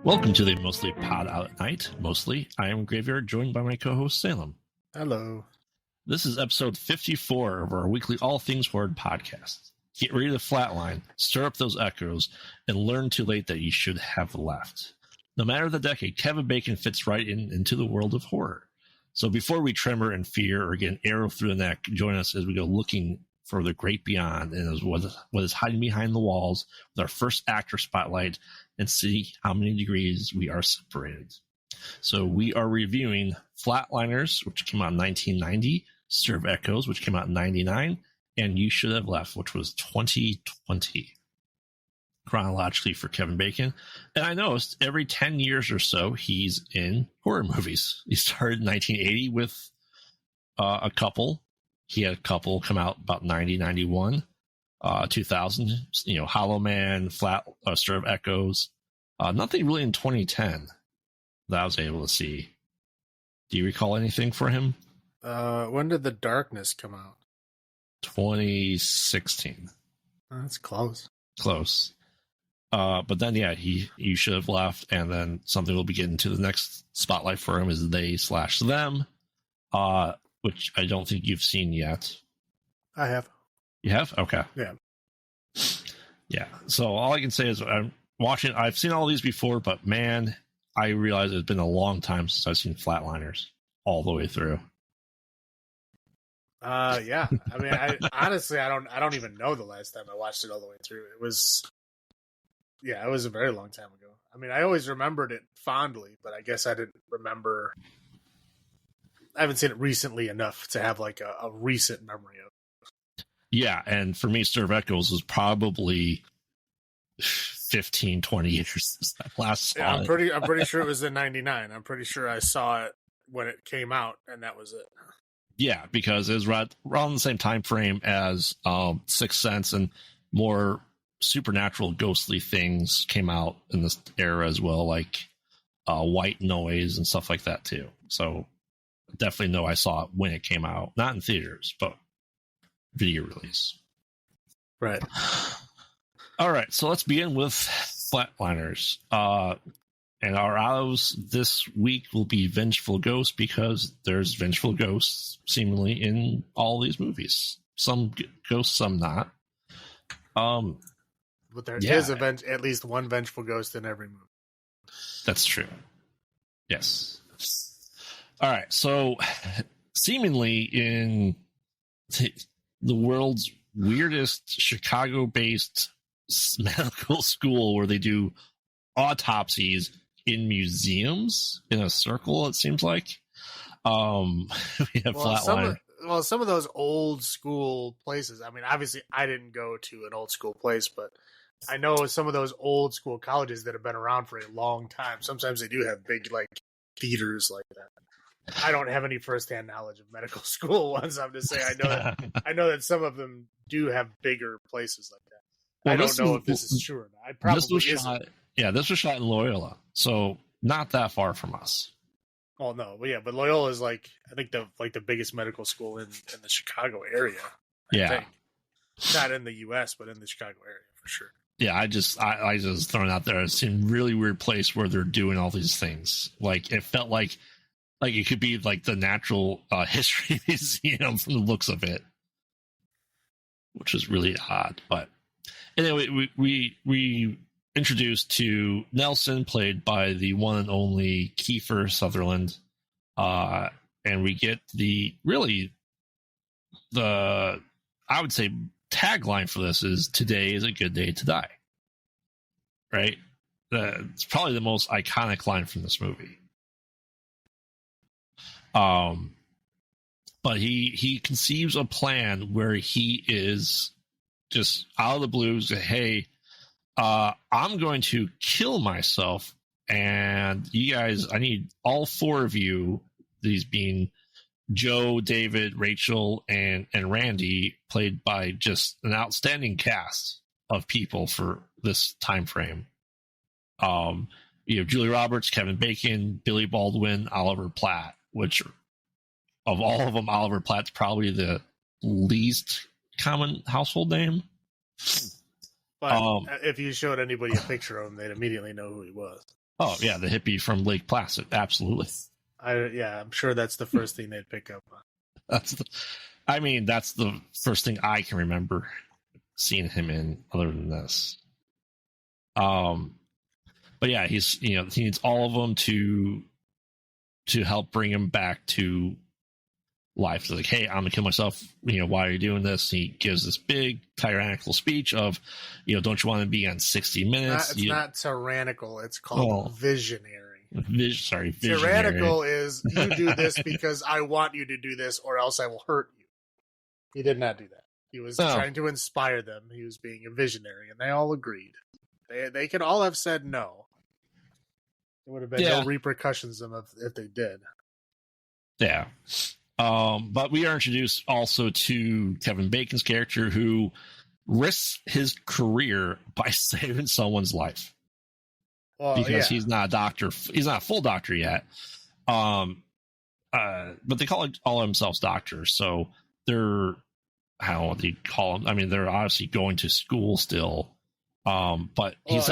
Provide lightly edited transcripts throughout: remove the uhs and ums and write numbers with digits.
Welcome to the Mostly Pod Out at Night. Mostly, I am Graveyard, joined by my co-host Salem. Hello. This is episode 54 of our weekly All Things Horde podcast. Get ready to flatline, stir up those echoes, and learn too late that you should have left. No matter the decade, Kevin Bacon fits right into the world of horror. So before we tremor in fear or get an arrow through the neck, join us as we go looking for the great beyond and what is hiding behind the walls with our first actor spotlight and see how many degrees we are separated. So we are reviewing Flatliners, which came out in 1990, Stir of Echoes, which came out in 99, and You Should Have Left, which was 2020, chronologically for Kevin Bacon. And I noticed every 10 years or so, he's in horror movies. He started in 1980 with a couple. He had a couple come out about 90, 91, 2000, Hollow Man, Stir of Echoes. Nothing really in 2010 that I was able to see. Do you recall anything for him? When did The Darkness come out? 2016. Oh, that's close. Close. But then, You Should Have Left, and then something we'll be getting to the next spotlight for him is They/Them, which I don't think you've seen yet. I have. You have? Okay. Yeah. Yeah. So all I can say is I've seen all these before, but man, I realize it's been a long time since I've seen Flatliners all the way through. Yeah. I mean, honestly, I don't even know the last time I watched it all the way through. It was a very long time ago. I mean, I always remembered it fondly, but I guess I didn't remember. I haven't seen it recently enough to have like a recent memory of it. Yeah, and for me, Stir of Echoes was probably 15, 20 years since I last saw it. I'm pretty sure it was in 99. I'm pretty sure I saw it when it came out, and that was it. Yeah, because it was right around the same time frame as Sixth Sense, and more supernatural ghostly things came out in this era as well, like White Noise and stuff like that too. So definitely know I saw it when it came out, not in theaters, but video release. Right. All right, so let's begin with Flatliners. And our autos this week will be Vengeful Ghost, because there's Vengeful Ghosts seemingly in all these movies. Some ghosts, some not. But there is at least one Vengeful Ghost in every movie. That's true. Yes. All right, so seemingly in the world's weirdest Chicago-based medical school where they do autopsies in museums in a circle, it seems like. We have Flatline. Some of those old school places. I mean, obviously, I didn't go to an old school place, but I know some of those old school colleges that have been around for a long time. Sometimes they do have big like theaters like that. I don't have any firsthand knowledge of medical school ones. I'm just saying I know that some of them do have bigger places like that. Well, I don't know if this is true or not. It probably isn't. This was shot in Loyola, so not that far from us. Oh no, but Loyola is like I think the biggest medical school in the Chicago area. I think. Not in the U.S., but in the Chicago area for sure. Yeah, I just thrown out there. It seemed really weird place where they're doing all these things. Like it felt like it could be like the Natural History Museum from the looks of it, which is really odd. But anyway, we introduced to Nelson, played by the one and only Kiefer Sutherland, and we get the I would say tagline for this is "Today is a good day to die." Right? It's probably the most iconic line from this movie. But he conceives a plan where he is just out of the blue say, hey, I'm going to kill myself, and you guys, I need all four of you, these being Joe, David, Rachel, and Randy, played by just an outstanding cast of people for this time frame. You have Julie Roberts, Kevin Bacon, Billy Baldwin, Oliver Platt, which of all of them, Oliver Platt's probably the least common household name. But if you showed anybody a picture of him, they'd immediately know who he was. Oh yeah, the hippie from Lake Placid, absolutely. I'm sure that's the first thing they'd pick up on. That's the first thing I can remember seeing him in, other than this. But yeah, he needs all of them to help bring him back to life. So like, hey, I'm gonna kill myself. Why are you doing this? And he gives this big tyrannical speech of, don't you want to be on 60 Minutes? It's not tyrannical. It's called visionary. Visionary. Tyrannical is you do this because I want you to do this, or else I will hurt you. He did not do that. He was trying to inspire them. He was being a visionary, and they all agreed. They could all have said no. There would have been no repercussions if they did. Yeah. But we are introduced also to Kevin Bacon's character, who risks his career by saving someone's life. Because he's not a doctor. He's not a full doctor yet. But they call all themselves doctors. So they're, how do you call them? I mean, they're obviously going to school still. But it's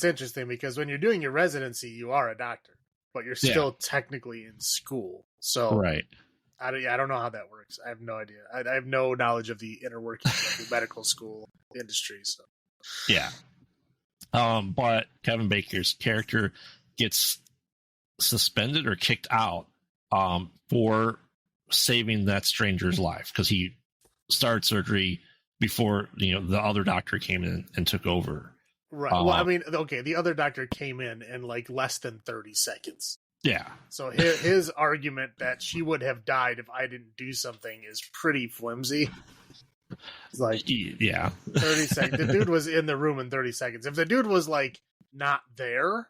interesting because when you're doing your residency, you are a doctor, but you're still technically in school. So right. I don't know how that works. I have no idea. I have no knowledge of the inner workings of the medical school industry. So yeah. But Kevin Baker's character gets suspended or kicked out for saving that stranger's life, because he started surgery before the other doctor came in and took over. Right. Well, I mean, okay, the other doctor came in like less than 30 seconds. Yeah. So his argument that she would have died if I didn't do something is pretty flimsy. It's like, 30 seconds. The dude was in the room in 30 seconds. If the dude was like not there,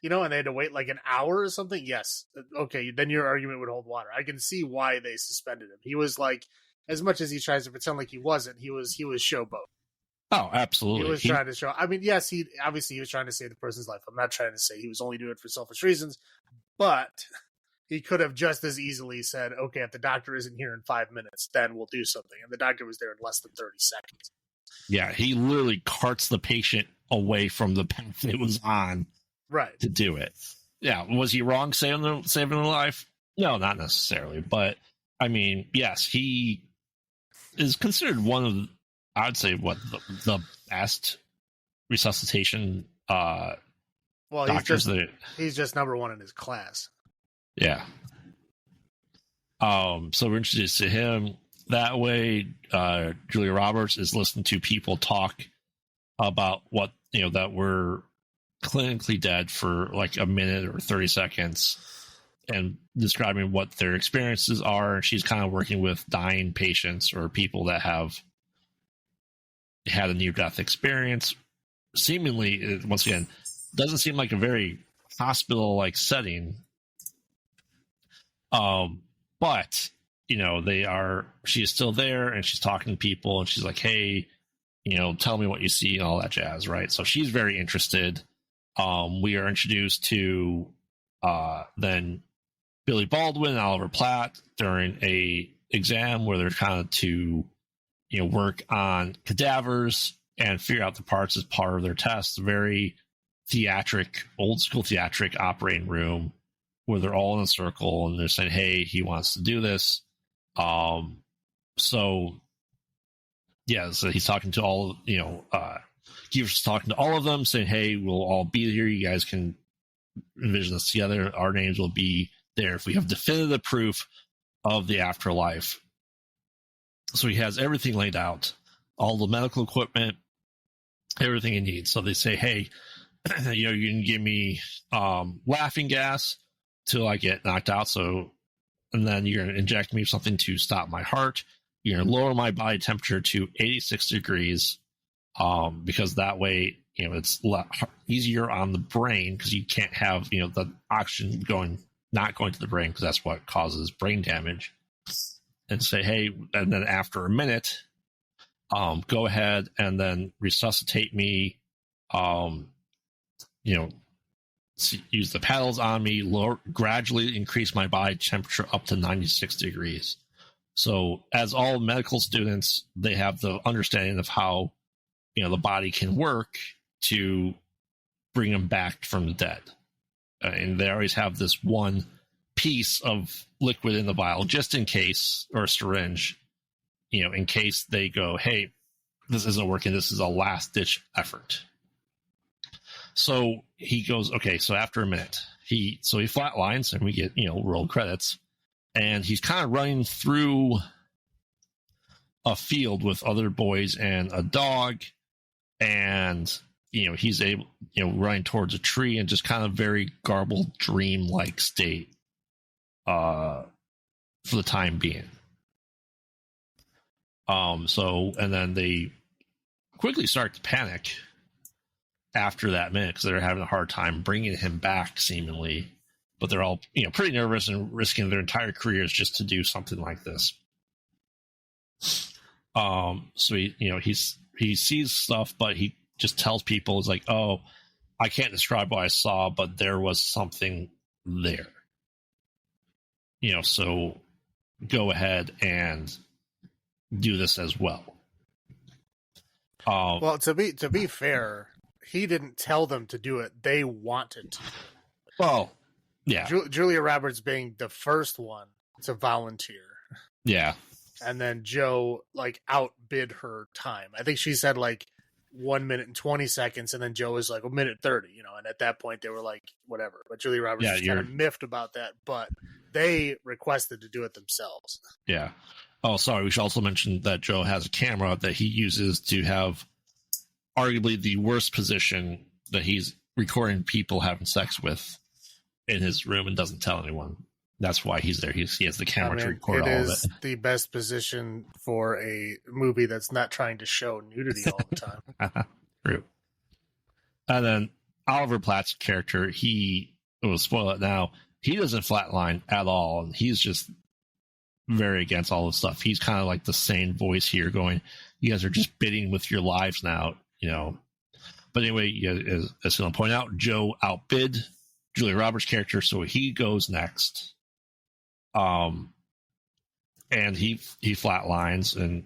and they had to wait like an hour or something, yes, okay, then your argument would hold water. I can see why they suspended him. He was like, as much as he tries to pretend like he wasn't, he was showboat. Oh, absolutely. He was trying to show. I mean, yes, he was trying to save the person's life. I'm not trying to say he was only doing it for selfish reasons, but he could have just as easily said, okay, if the doctor isn't here in 5 minutes, then we'll do something. And the doctor was there in less than 30 seconds. Yeah, he literally carts the patient away from the path it was on, right, to do it. Yeah, was he wrong saving their life? No, not necessarily. But, I mean, yes, he is considered one of, I'd say, the best resuscitation doctors. He's just number one in his class. Yeah. So we're introduced to him that way. Julia Roberts is listening to people talk about what, that were clinically dead for like a minute or 30 seconds and describing what their experiences are. She's kind of working with dying patients or people that have had a near-death experience. Seemingly, once again, doesn't seem like a very hospital-like setting. But she is still there and she's talking to people and she's like, hey, tell me what you see and all that jazz, right? So she's very interested. We are introduced to then Billy Baldwin and Oliver Platt during a exam where they're kind of to work on cadavers and figure out the parts as part of their test. Very old school theatric operating room where they're all in a circle and they're saying, hey, he wants to do this. So he's talking to all, Keefer's talking to all of them saying, hey, we'll all be here. You guys can envision this together. Our names will be there if we have definitive proof of the afterlife. So he has everything laid out, all the medical equipment, everything he needs. So they say, hey, you can give me laughing gas till I get knocked out. And then you're going to inject me with something to stop my heart. You're going to lower my body temperature to 86 degrees because that way, it's easier on the brain because you can't have, the oxygen not going to the brain because that's what causes brain damage. And say, hey, and then after a minute, go ahead and then resuscitate me. Use the paddles on me, gradually increase my body temperature up to 96 degrees. So as all medical students, they have the understanding of how, the body can work to bring him back from the dead. And they always have this one piece of liquid in the vial just in case, or a syringe, in case they go, hey, this isn't working. This is a last ditch effort. So he goes, okay, so after a minute, he flatlines and we get, roll credits, and he's kind of running through a field with other boys and a dog, and he's able, running towards a tree and just kind of very garbled, dream-like state for the time being. And then they quickly start to panic after that minute because they're having a hard time bringing him back, seemingly. But they're all, pretty nervous and risking their entire careers just to do something like this. So he sees stuff, but he just tells people, it's like, oh, I can't describe what I saw, but there was something there. So go ahead and do this as well. Well, to be fair, he didn't tell them to do it. They wanted to. Well, yeah. Julia Roberts being the first one to volunteer. Yeah. And then Joe outbid her time. I think she said 1 minute and 20 seconds, and then Joe was like a minute 30, and at that point they were like, whatever. But Julia Roberts was kind of miffed about that, but they requested to do it themselves. Yeah. Oh, sorry. We should also mention that Joe has a camera that he uses to have arguably the worst position that he's recording people having sex with in his room and doesn't tell anyone. That's why he's there. He has the camera to record all of it. It is the best position for a movie that's not trying to show nudity all the time. True. And then Oliver Platt's character, we'll spoil it now, he doesn't flatline at all. And he's just very against all this stuff. He's kind of like the sane voice here going, you guys are just bidding with your lives now, But anyway, as going to point out, Joe outbid Julia Roberts' character, so he goes next. And he flatlines, and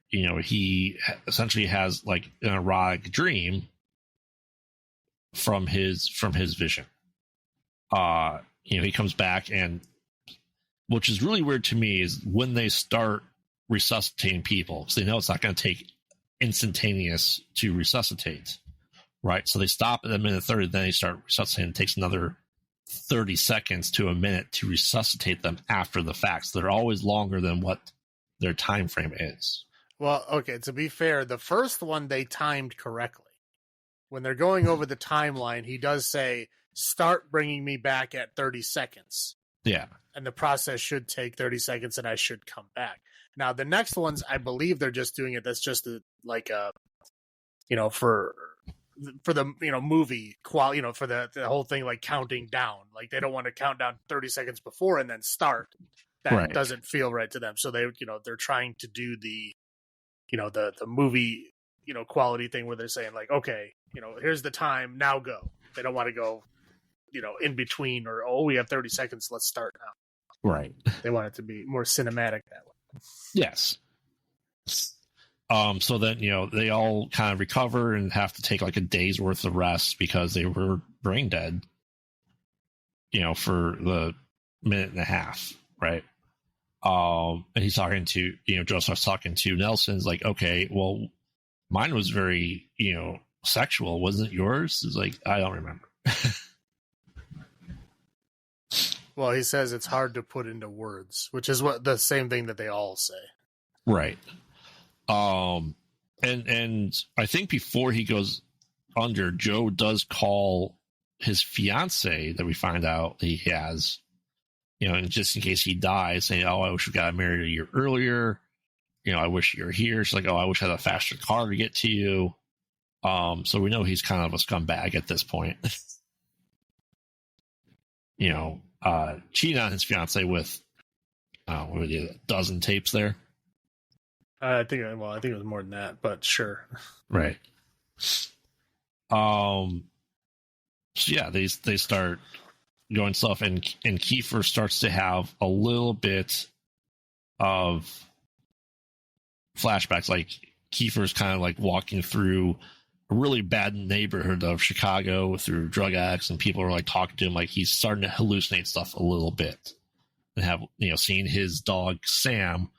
he essentially has an erotic dream from his vision. He comes back, and which is really weird to me is when they start resuscitating people, because they know it's not going to take instantaneous to resuscitate, right? So they stop at a minute 30, then they start resuscitating. It takes another 30 seconds to a minute to resuscitate them after the fact. So they're always longer than what their time frame is. Well, okay, to be fair, the first one they timed correctly. When they're going over the timeline, he does say, start bringing me back at 30 seconds. Yeah. And the process should take 30 seconds and I should come back. Now, the next ones, I believe they're just doing it. That's just for the movie quality, for the whole thing, counting down. They don't want to count down 30 seconds before and then start. That doesn't feel right to them. So they're trying to do the movie, quality thing where they're saying okay, here's the time, now go. They don't want to go, in between or, oh, we have 30 seconds, let's start now. Right. They want it to be more cinematic that way. Yes. So then, they all kind of recover and have to take a day's worth of rest because they were brain dead, for the minute and a half. Right. And he's talking to, Joseph's talking to Nelson's okay, well, mine was very, sexual. Wasn't yours? It's I don't remember. Well, he says it's hard to put into words, which is the same thing that they all say. Right. And I think before he goes under, Joe does call his fiance that we find out he has, and just in case he dies, saying, oh, I wish we got married a year earlier. I wish you were here. She's like, oh, I wish I had a faster car to get to you. So we know he's kind of a scumbag at this point. Cheating on his fiance with, what would you, a dozen tapes there? I think it was more than that, but sure. Right. So yeah, they start going stuff, and Kiefer starts to have a little bit of flashbacks. Kiefer's kind of walking through a really bad neighborhood of Chicago through drug addicts, and people are like talking to him like he's starting to hallucinate stuff a little bit, and have seen his dog Sam,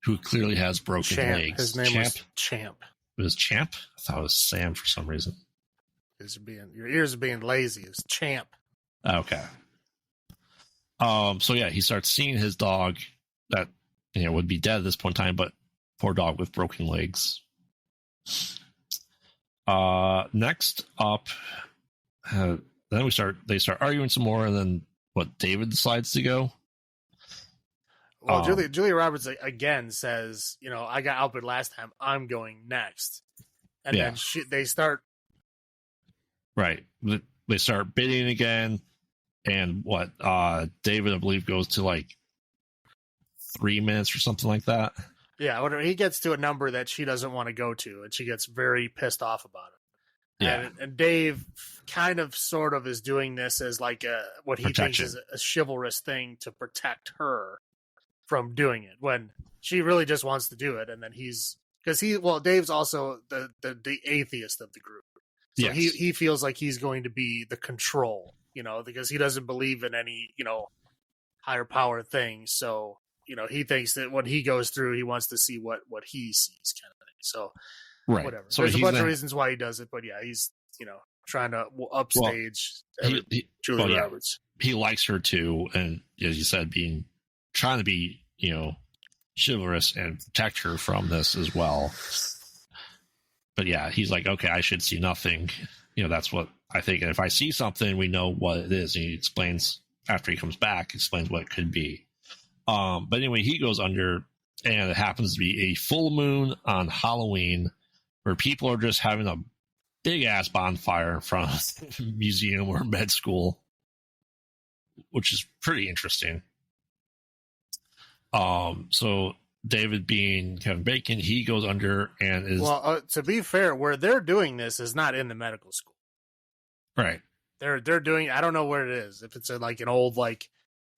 who clearly has broken legs. His name was Champ. It was Champ? I thought it was Sam for some reason. Your ears are being lazy. It's Champ. Okay. So yeah, he starts seeing his dog that would be dead at this point in time, but poor dog with broken legs. Next up, then they start arguing some more, and then David decides to go. Well, Julia Roberts again says, I got outbid last time. I'm going next, and then they start. Right, they start bidding again, and David, I believe, goes to like 3 minutes or something like that. Yeah, whatever. He gets to a number that she doesn't want to go to, and she gets very pissed off about it. Yeah, and Dave kind of, sort of, is doing this as like what he thinks is a chivalrous thing to protect her from doing it, when she really just wants to do it. And then Dave's also the atheist of the group, so yes. he feels like he's going to be the control, because he doesn't believe in any higher power thing. So he thinks that when he goes through, he wants to see what he sees, kind of thing. So right, whatever. So there's a bunch of reasons why he does it, but yeah, he's trying to upstage Julia Roberts. He likes her too, and as you said, trying to be chivalrous and protect her from this as well. But yeah, he's like, okay, I should see nothing. That's what I think. And if I see something, we know what it is. And he explains, after he comes back, what it could be. But anyway, he goes under, and it happens to be a full moon on Halloween, where people are just having a big ass bonfire in front of the museum or med school, which is pretty interesting. So David, being Kevin Bacon, he goes under and is... Well, to be fair, where they're doing this is not in the medical school. Right. They're doing... I don't know where it is. If it's like an old, like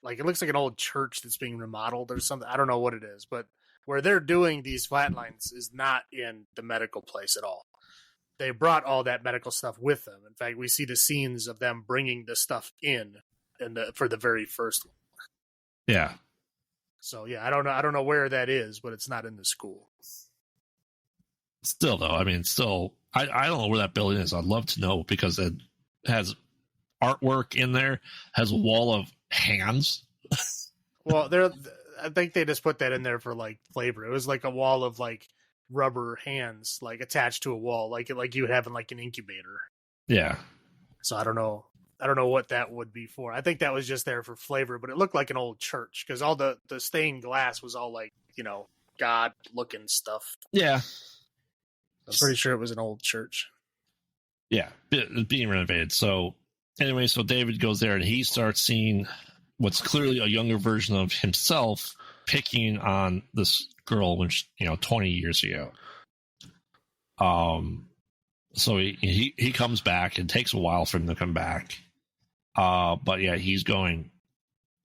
it looks like an old church that's being remodeled or something. I don't know what it is, but where they're doing these flatlines is not in the medical place at all. They brought all that medical stuff with them. In fact, we see the scenes of them bringing the stuff in for the very first one. Yeah. So yeah, I don't know where that is, but it's not in the school. Still though, I don't know where that building is. I'd love to know, because it has artwork in there, has a wall of hands. Well, I think they just put that in there for like flavor. It was like a wall of like rubber hands, like attached to a wall, like you would have in like an incubator. Yeah. So I don't know what that would be for. I think that was just there for flavor, but it looked like an old church, because all the stained glass was all like, God looking stuff. Yeah. I'm pretty sure it was an old church. Yeah. Being renovated. So anyway, David goes there and he starts seeing what's clearly a younger version of himself picking on this girl when 20 years ago. So he comes back. It takes a while for him to come back. But yeah, he's going,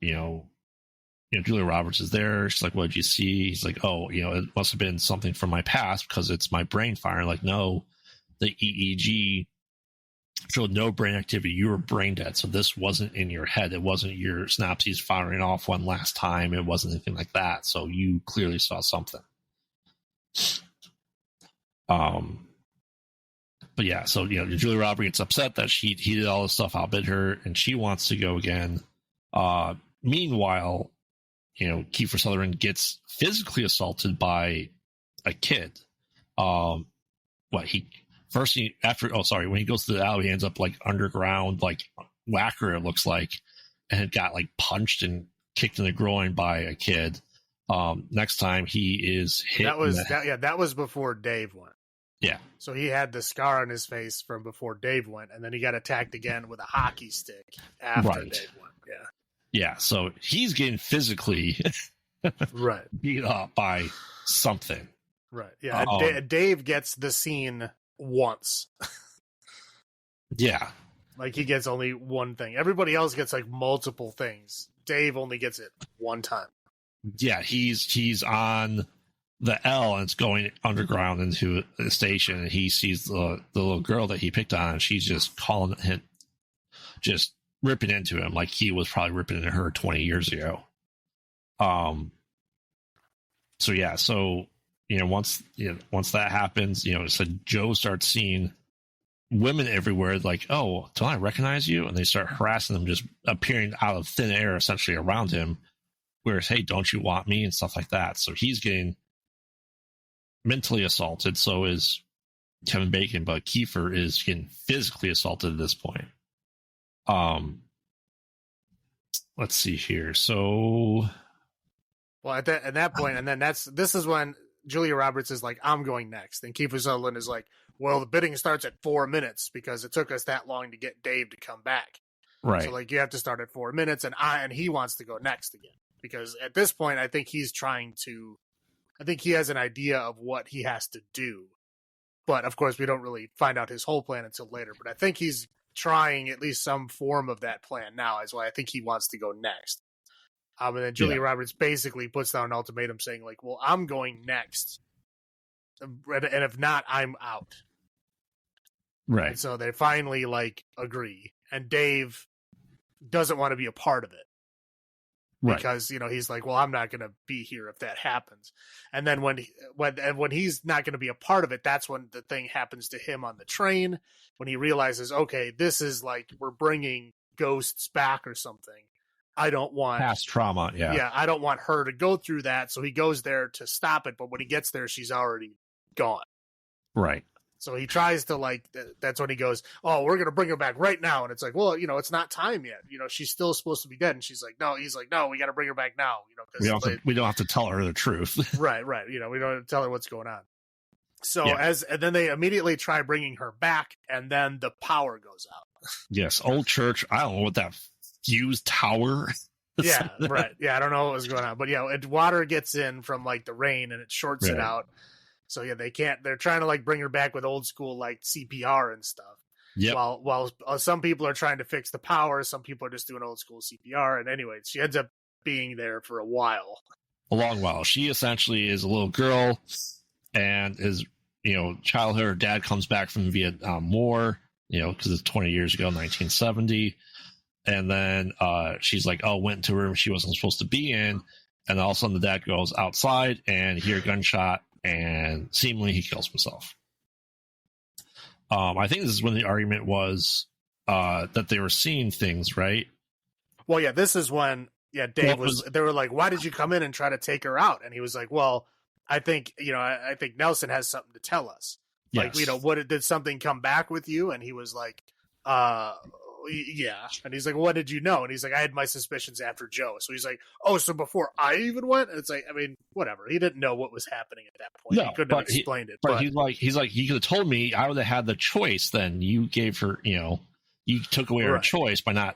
Julia Roberts is there. She's like, what did you see? He's like, oh, it must have been something from my past, because it's my brain firing. Like, no, the EEG showed no brain activity. You were brain dead. So this wasn't in your head. It wasn't your synapses firing off one last time. It wasn't anything like that. So you clearly saw something. But yeah, so Julia Roberts gets upset that he did all this stuff, outbid her, and she wants to go again. Meanwhile, Kiefer Sutherland gets physically assaulted by a kid. When he goes to the alley, he ends up like underground, like whacker, it looks like, and got like punched and kicked in the groin by a kid. Next time he is hit. That was before Dave went. Yeah. So he had the scar on his face from before Dave went, and then he got attacked again with a hockey stick after Dave went. Yeah. Yeah. So he's getting physically beat up by something. Right. Yeah. Dave gets the scene once. Yeah. Like he gets only one thing. Everybody else gets like multiple things. Dave only gets it one time. Yeah. He's on the L, and it's going underground into the station, and he sees the little girl that he picked on, and she's just calling him, just ripping into him like he was probably ripping into her 20 years ago. So yeah, so once that happens, so Joe starts seeing women everywhere, like, oh, don't I recognize you? And they start harassing them, just appearing out of thin air, essentially around him. Whereas, hey, don't you want me, and stuff like that. So he's getting mentally assaulted. So is Kevin Bacon, but Kiefer is getting physically assaulted at this point. Let's see here. So, well, at that point, and then this is when Julia Roberts is like, I'm going next. And Kiefer Sutherland is like, well, the bidding starts at 4 minutes because it took us that long to get Dave to come back. Right. So like you have to start at 4 minutes, and he wants to go next again. Because at this point, I think he has an idea of what he has to do. But of course, we don't really find out his whole plan until later. But I think he's trying at least some form of that plan now, is why I think he wants to go next. And then Julia Roberts basically puts down an ultimatum saying, like, well, I'm going next. And if not, I'm out. Right. And so they finally, like, agree. And Dave doesn't want to be a part of it. Right. Because, he's like, well, I'm not going to be here if that happens. And then when he's not going to be a part of it, that's when the thing happens to him on the train, when he realizes, okay, this is like, we're bringing ghosts back or something. I don't want past trauma. Yeah. Yeah. I don't want her to go through that. So he goes there to stop it. But when he gets there, she's already gone. Right. So he tries to, that's when he goes, oh, we're going to bring her back right now. And it's like, well, it's not time yet. She's still supposed to be dead. And she's like, no, he's like, no, we got to bring her back now. Cause we don't have to tell her the truth. Right. We don't have to tell her what's going on. So and then they immediately try bringing her back, and then the power goes out. Yes. Old church. I don't know what that fused tower. Yeah. Right. Yeah. I don't know what was going on, but water gets in from the rain and it shorts it out. So they're trying to bring her back with old school CPR and stuff. Yeah. While some people are trying to fix the power, some people are just doing old school CPR. And anyway, she ends up being there for a while. A long while. She essentially is a little girl and is, childhood. Her dad comes back from the Vietnam War, because it's 20 years ago, 1970. And then she's like, went to a room she wasn't supposed to be in. And all of a sudden the dad goes outside and hear a gunshot. And seemingly he kills himself. I think this is when the argument was that they were seeing things, right? Well, yeah, this is when, Dave they were like, why did you come in and try to take her out? And he was like, well, I think Nelson has something to tell us. Yes. Did something come back with you? And he was like, yeah. And he's like, what did you know? And he's like, I had my suspicions after Joe. So he's like, oh, so before I even went? And it's like, I mean, whatever. He didn't know what was happening at that point. No, he couldn't have explained it. But he's like, you could have told me. I would have had the choice. Then you gave her, you took away her choice by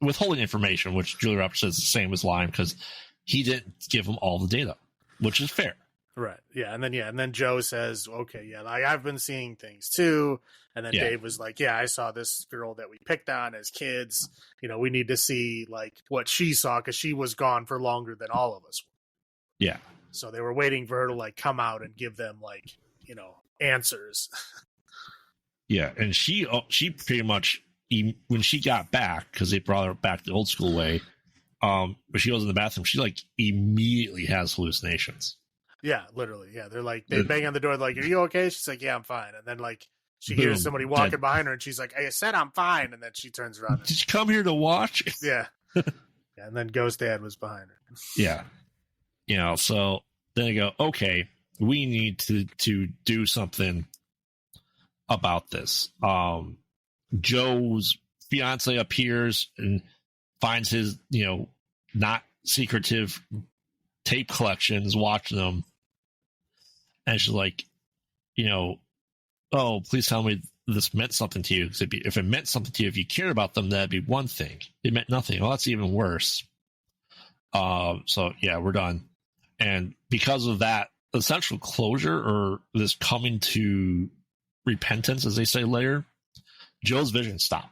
withholding information, which Julia Roberts says is the same as lying because he didn't give him all the data, which is fair. Right. Yeah. And then Joe says, okay, yeah, I've been seeing things too. And then Dave was like, yeah, I saw this girl that we picked on as kids. We need to see what she saw because she was gone for longer than all of us. Yeah. So they were waiting for her to come out and give them answers. Yeah. And she pretty much, when she got back, because they brought her back the old school way, but she goes in the bathroom, she immediately has hallucinations. Yeah, literally. Yeah. They're they bang on the door, are you okay? She's like, yeah, I'm fine. And then she hears somebody walking behind her and she's like, I said I'm fine. And then she turns around. Did you come here to watch? Yeah. And then Ghost Dad was behind her. Yeah. So then they go, okay, we need to do something about this. Joe's fiance appears and finds his, not secretive tape collections, watching them. And she's like, oh, please tell me this meant something to you. Because if it meant something to you, if you cared about them, that'd be one thing. It meant nothing. Well, that's even worse. So, yeah, we're done. And because of that essential closure or this coming to repentance, as they say later, Joe's vision stopped.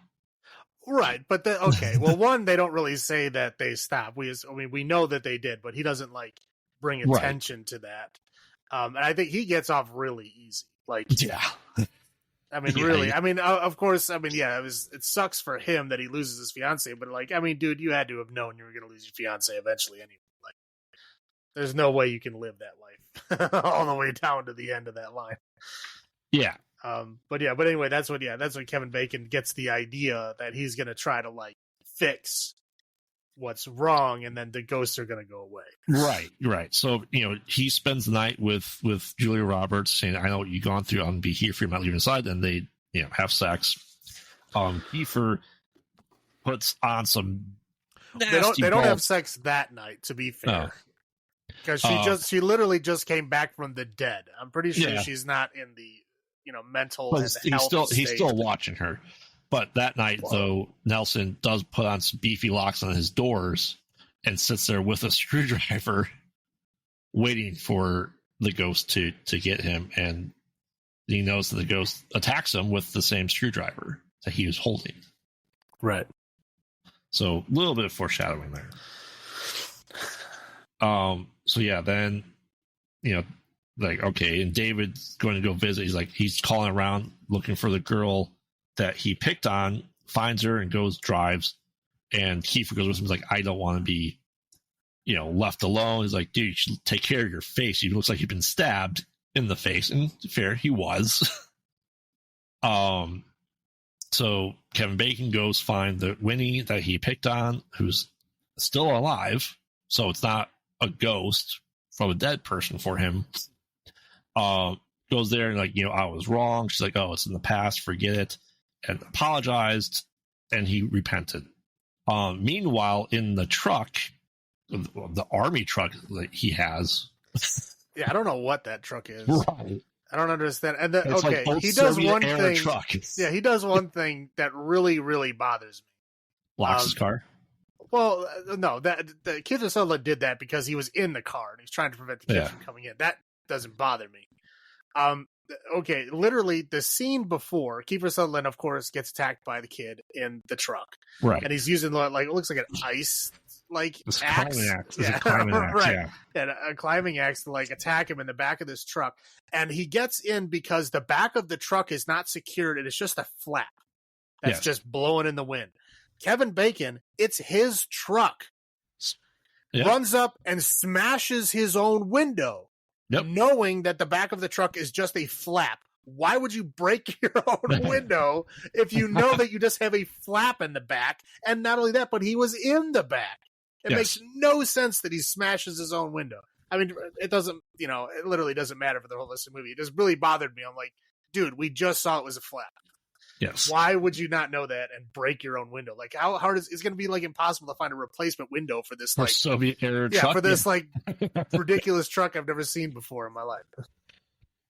Right. But okay. Well, one, they don't really say that they stopped. We know that they did, but he doesn't bring attention to that. And I think he gets off really easy. Like, yeah. I mean, really. I mean, of course. I mean, yeah. It sucks for him that he loses his fiance, but like, I mean, dude, you had to have known you were going to lose your fiance eventually anyway. Like, there's no way you can live that life all the way down to the end of that line. Yeah. But anyway, that's when Kevin Bacon gets the idea that he's going to try to like fix what's wrong, and then the ghosts are going to go away. Right. So, he spends the night with Julia Roberts, saying, I know what you've gone through. I'm going to be here for you. I'm not leaving inside. And they, have sex. Kiefer puts on some nasty They don't have sex that night, to be fair. Because she literally just came back from the dead. I'm pretty sure she's not in the, mental and health he's still watching her. But that night, though, Nelson does put on some beefy locks on his doors and sits there with a screwdriver waiting for the ghost to get him. And he knows that the ghost attacks him with the same screwdriver that he was holding. Right. So a little bit of foreshadowing there. So yeah, then, like, okay, and David's going to go visit. He's calling around looking for the girl that he picked on, finds her and drives. And Kiefer goes with him. He's like, I don't want to be, left alone. He's like, dude, you should take care of your face. He looks like he'd been stabbed in the face. And fair, he was. So Kevin Bacon goes find the Winnie that he picked on, who's still alive. So it's not a ghost from a dead person for him. Goes there and like, I was wrong. She's like, oh, it's in the past. Forget it. And apologized, and he repented. Meanwhile, in the truck, the army truck that he has. Yeah, I don't know what that truck is. Right. I don't understand. And like he does Soviet one thing. Truck. Yeah, he does one thing that really, really bothers me. Locks his car. Well, no, the Kiefer Sutherland did that because he was in the car and he's trying to prevent the kids from coming in. That doesn't bother me. Okay, literally the scene before, Kiefer Sutherland, of course, gets attacked by the kid in the truck. Right. And he's using, like, it looks like an ice, like, axe. Climbing axe. Yeah. It's a climbing axe, right. yeah. And a climbing axe to, like, attack him in the back of this truck. And he gets in because the back of the truck is not secured. And it's just a flap that's just blowing in the wind. Kevin Bacon, it's his truck. Yep. Runs up and smashes his own window. Yep. Knowing that the back of the truck is just a flap. Why would you break your own window if you know that you just have a flap in the back? And not only that, but he was in the back. It makes no sense that he smashes his own window. I mean, it doesn't, it literally doesn't matter for the whole rest of the movie. It just really bothered me. I'm like, dude, we just saw it was a flap. Yes. Why would you not know that and break your own window? Like, how hard is it's going to be like impossible to find a replacement window for this, like Soviet era truck? For this like ridiculous truck I've never seen before in my life.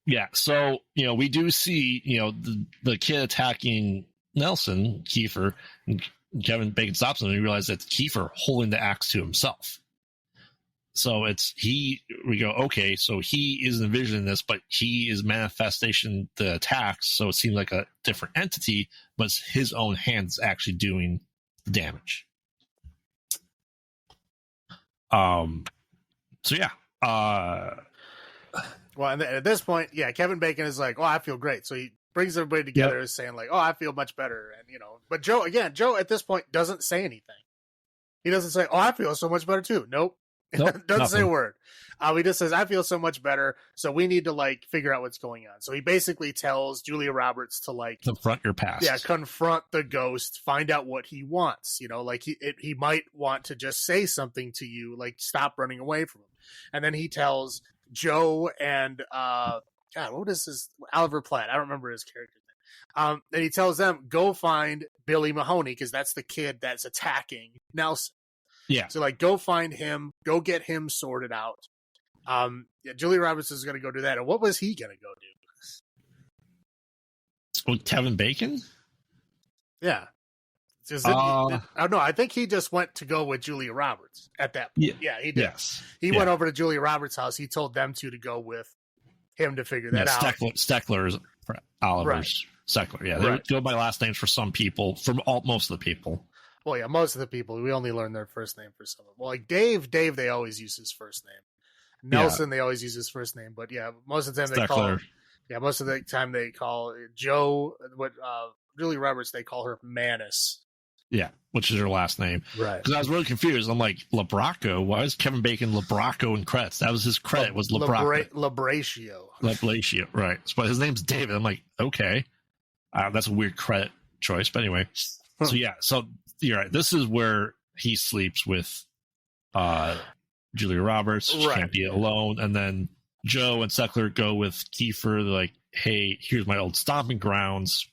Yeah. So, we do see, the kid attacking Nelson, Kiefer, and Kevin Bacon stops him and we realize that Kiefer holding the axe to himself. So we go, okay, so he is envisioning this, but he is manifestation the attacks. So it seems like a different entity, but it's his own hands actually doing the damage. So yeah. Well, and at this point, Kevin Bacon is like, oh, I feel great. So he brings everybody together saying like, oh, I feel much better. And, but Joe at this point doesn't say anything. He doesn't say, oh, I feel so much better too. Nope. Doesn't say a word. He just says, I feel so much better. So we need to like figure out what's going on. So he basically tells Julia Roberts to like confront your past. Yeah. Confront the ghost, find out what he wants, like he might want to just say something to you, like stop running away from him. And then he tells Joe and, what is his Oliver Platt? I don't remember his character's name. And he tells them, go find Billy Mahoney. Cause that's the kid that's attacking Nelson. Yeah. So like, go find him, go get him sorted out. Julia Roberts is going to go do that. And what was he going to go do? Well, Kevin Bacon? Yeah. No, I think he just went to go with Julia Roberts at that point. Yeah, he did. Yes. He went over to Julia Roberts' house. He told them to go with him to figure that out. Steckler is Oliver's Steckler. Yeah, they go by last names for some people, most of the people. Well, yeah, most of the people, we only learn their first name for some of them. Well, like Dave, they always use his first name. Nelson, they always use his first name, but yeah, most of the time they call Joe, Julie Roberts, they call her Manis. Yeah, which is her last name. Right. Because I was really confused. I'm like, Labraco? Why is Kevin Bacon Labraco in credits? That was his credit, was Labraco. Labratio, right. But his name's David. I'm like, okay. That's a weird credit choice. But anyway. So, yeah. So, you're right. This is where he sleeps with Julia Roberts. She can't be alone. And then Joe and Seckler go with Kiefer. They're like, hey, here's my old stomping grounds.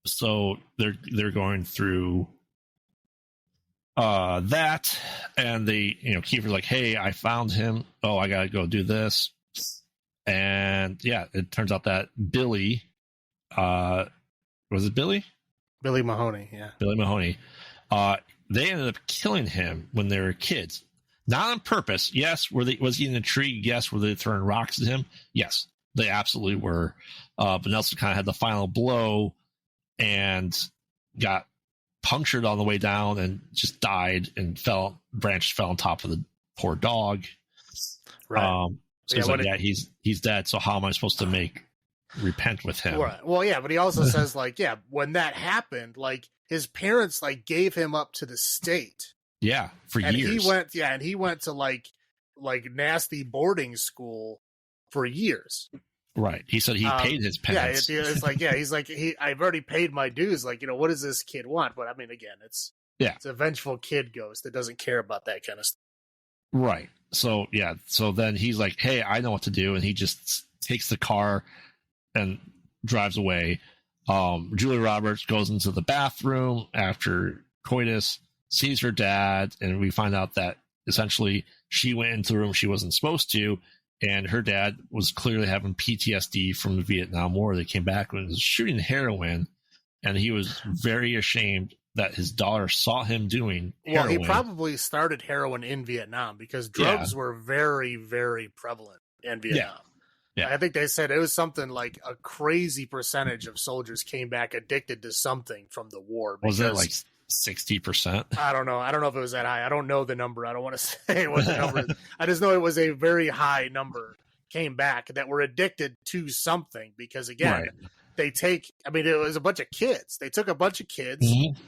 So they're going through that, and they, Kiefer's like, hey, I found him. Oh, I gotta go do this. And yeah, it turns out that Billy, was it Billy? Billy Mahoney, yeah. Billy Mahoney. They ended up killing him when they were kids. Not on purpose. Yes. Was he in a tree? Yes. Were they throwing rocks at him? Yes, they absolutely were. But Nelson kind of had the final blow and got punctured on the way down and just died, and branches fell on top of the poor dog. Right. So he's like, he's dead. So how am I supposed to repent with him? Right. Well, yeah, but he also says, like, yeah, when that happened, like, his parents, like, gave him up to the state. Yeah, for years. He went to like nasty boarding school for years. Right. He said he paid his penance. Yeah, it's like, he's like, I've already paid my dues. Like, what does this kid want? But I mean, again, it's a vengeful kid ghost that doesn't care about that kind of stuff. Right. So, yeah. So then he's like, hey, I know what to do. And he just takes the car and drives away. Julia Roberts goes into the bathroom after coitus, sees her dad, and we find out that essentially she went into the room she wasn't supposed to. And her dad was clearly having PTSD from the Vietnam War. They came back when he was shooting heroin, and he was very ashamed that his daughter saw him doing heroin. Well, he probably started heroin in Vietnam because drugs were very, very prevalent in Vietnam. Yeah. I think they said it was something like a crazy percentage of soldiers came back addicted to something from the war. Was that like 60%? I don't know. I don't know if it was that high. I don't know the number. I don't want to say what the number is. I just know it was a very high number came back that were addicted to something because, again, it was a bunch of kids. They took a bunch of kids,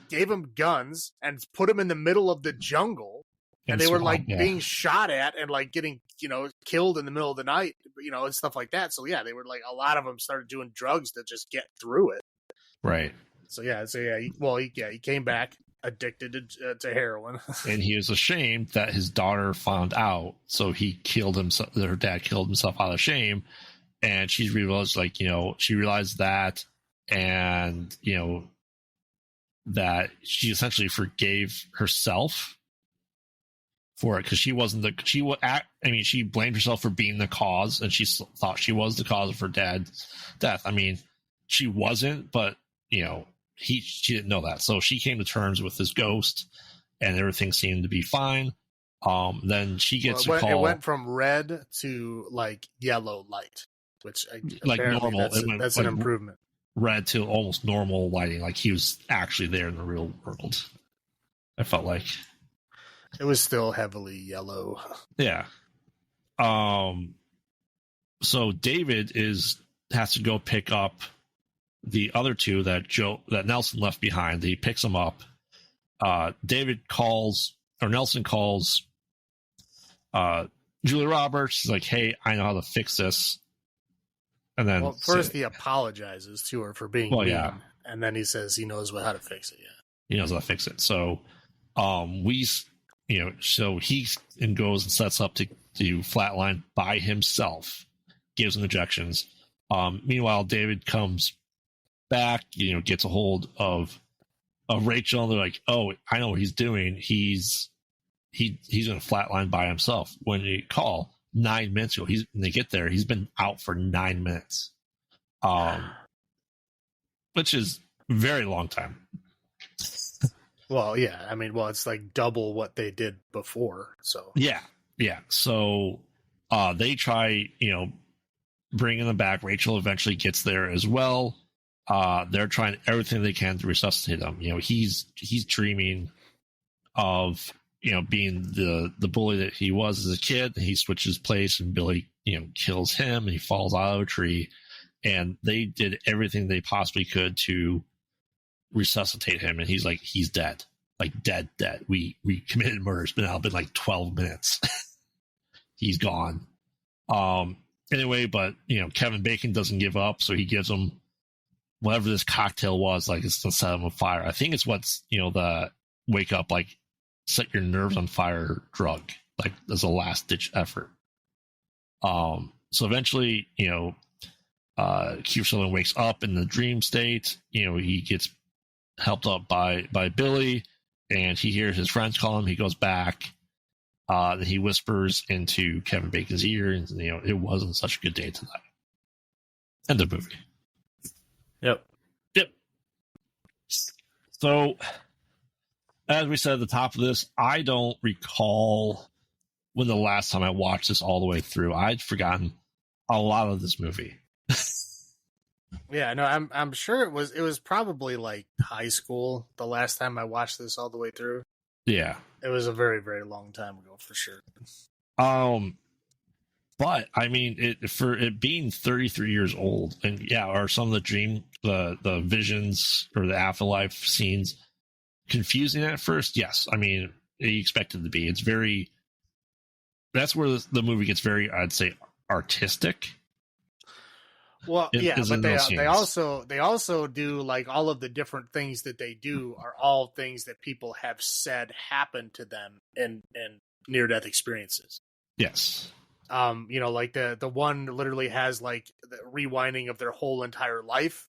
gave them guns, and put them in the middle of the jungle. And they were like being shot at and like getting, killed in the middle of the night, and stuff like that. So, yeah, they were like, a lot of them started doing drugs to just get through it. Right. He came back addicted to heroin. And he was ashamed that his daughter found out. So he killed himself. Her dad killed himself out of shame. And she realized, she realized that, and, that she essentially forgave herself for it because she wasn't she blamed herself for being the cause, and she thought she was the cause of her dad's death. I mean, she wasn't, but, she didn't know that. So she came to terms with this ghost, and everything seemed to be fine. Then she gets a call. It went from red to like yellow light, which like normal. That's an improvement. Red to almost normal lighting, like he was actually there in the real world. I felt like it was still heavily yellow. Yeah. So David has to go pick up the other two that Nelson left behind. He picks them up. Nelson calls Julia Roberts. He's like, hey, I know how to fix this. And then first he apologizes to her for being mean. Yeah. And then he says he knows how to fix it. Yeah. He knows how to fix it. So so he goes and sets up to flatline by himself, gives him injections. Meanwhile, David comes back, gets a hold of Rachel, and they're like, oh, I know what he's doing. He's going to flatline by himself. When you call 9 minutes ago, when they get there, he's been out for 9 minutes, which is a very long time. Well, yeah. I mean, it's like double what they did before. So yeah. So they try, bringing them back. Rachel eventually gets there as well. They're trying everything they can to resuscitate him. He's dreaming of being the bully that he was as a kid, he switches place and Billy, kills him and he falls out of a tree. And they did everything they possibly could to resuscitate him. And he's dead. Like dead. We committed murder. It's been like 12 minutes. He's gone. Anyway, but Kevin Bacon doesn't give up, so he gives him whatever this cocktail was, like it's to set him on fire. I think it's what's the wake up, like set your nerves on fire drug, like as a last ditch effort. So eventually, Kiefer Sutherland wakes up in the dream state. He gets helped up by Billy, and he hears his friends call him. He goes back. Then he whispers into Kevin Bacon's ear, and it wasn't such a good day tonight. End of the movie. Yep. So, as we said at the top of this, I don't recall when the last time I watched this all the way through. I'd forgotten a lot of this movie. Yeah, no, I'm sure it was probably like high school the last time I watched this all the way through. Yeah. It was a very, very long time ago for sure. But I mean, for it being 33 years old, and are some of the visions or the afterlife scenes confusing at first? Yes. I mean, you expect it to be. It's very. That's where the movie gets very, I'd say, artistic. Well, yeah, but they also do, like, all of the different things that they do are all things that people have said happened to them in near-death experiences. Yes. Like the one literally has like the rewinding of their whole entire life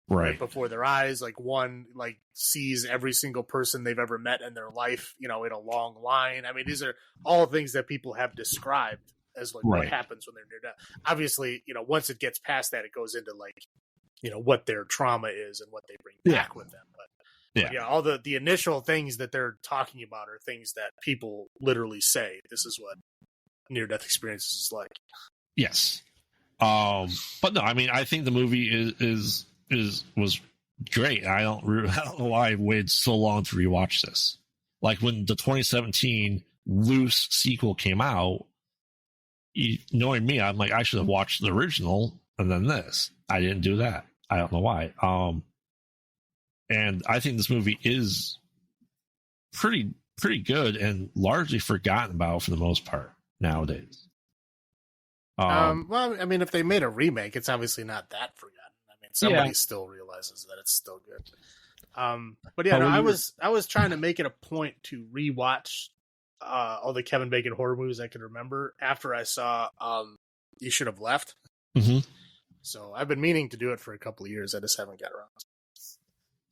right before their eyes. Like one like sees every single person they've ever met in their life, in a long line. I mean, these are all things that people have described as like what happens when they're near death. Obviously, once it gets past that, it goes into like, what their trauma is and what they bring back with them. But all the initial things that they're talking about are things that people literally say. This is what near-death experiences is like. Yes. But no, I mean, I think the movie was great. I don't know why I waited so long to rewatch this. Like when the 2017 Loose sequel came out, knowing me, I'm like, I should have watched the original and then this. I didn't do that. I don't know why. And I think this movie is pretty good and largely forgotten about for the most part nowadays. Well, I mean, if they made a remake, it's obviously not that forgotten. I mean, somebody still realizes that it's still good. But yeah, I was trying to make it a point to rewatch all the Kevin Bacon horror movies I could remember after I saw You Should Have Left. Mm-hmm. So I've been meaning to do it for a couple of years. I just haven't got around.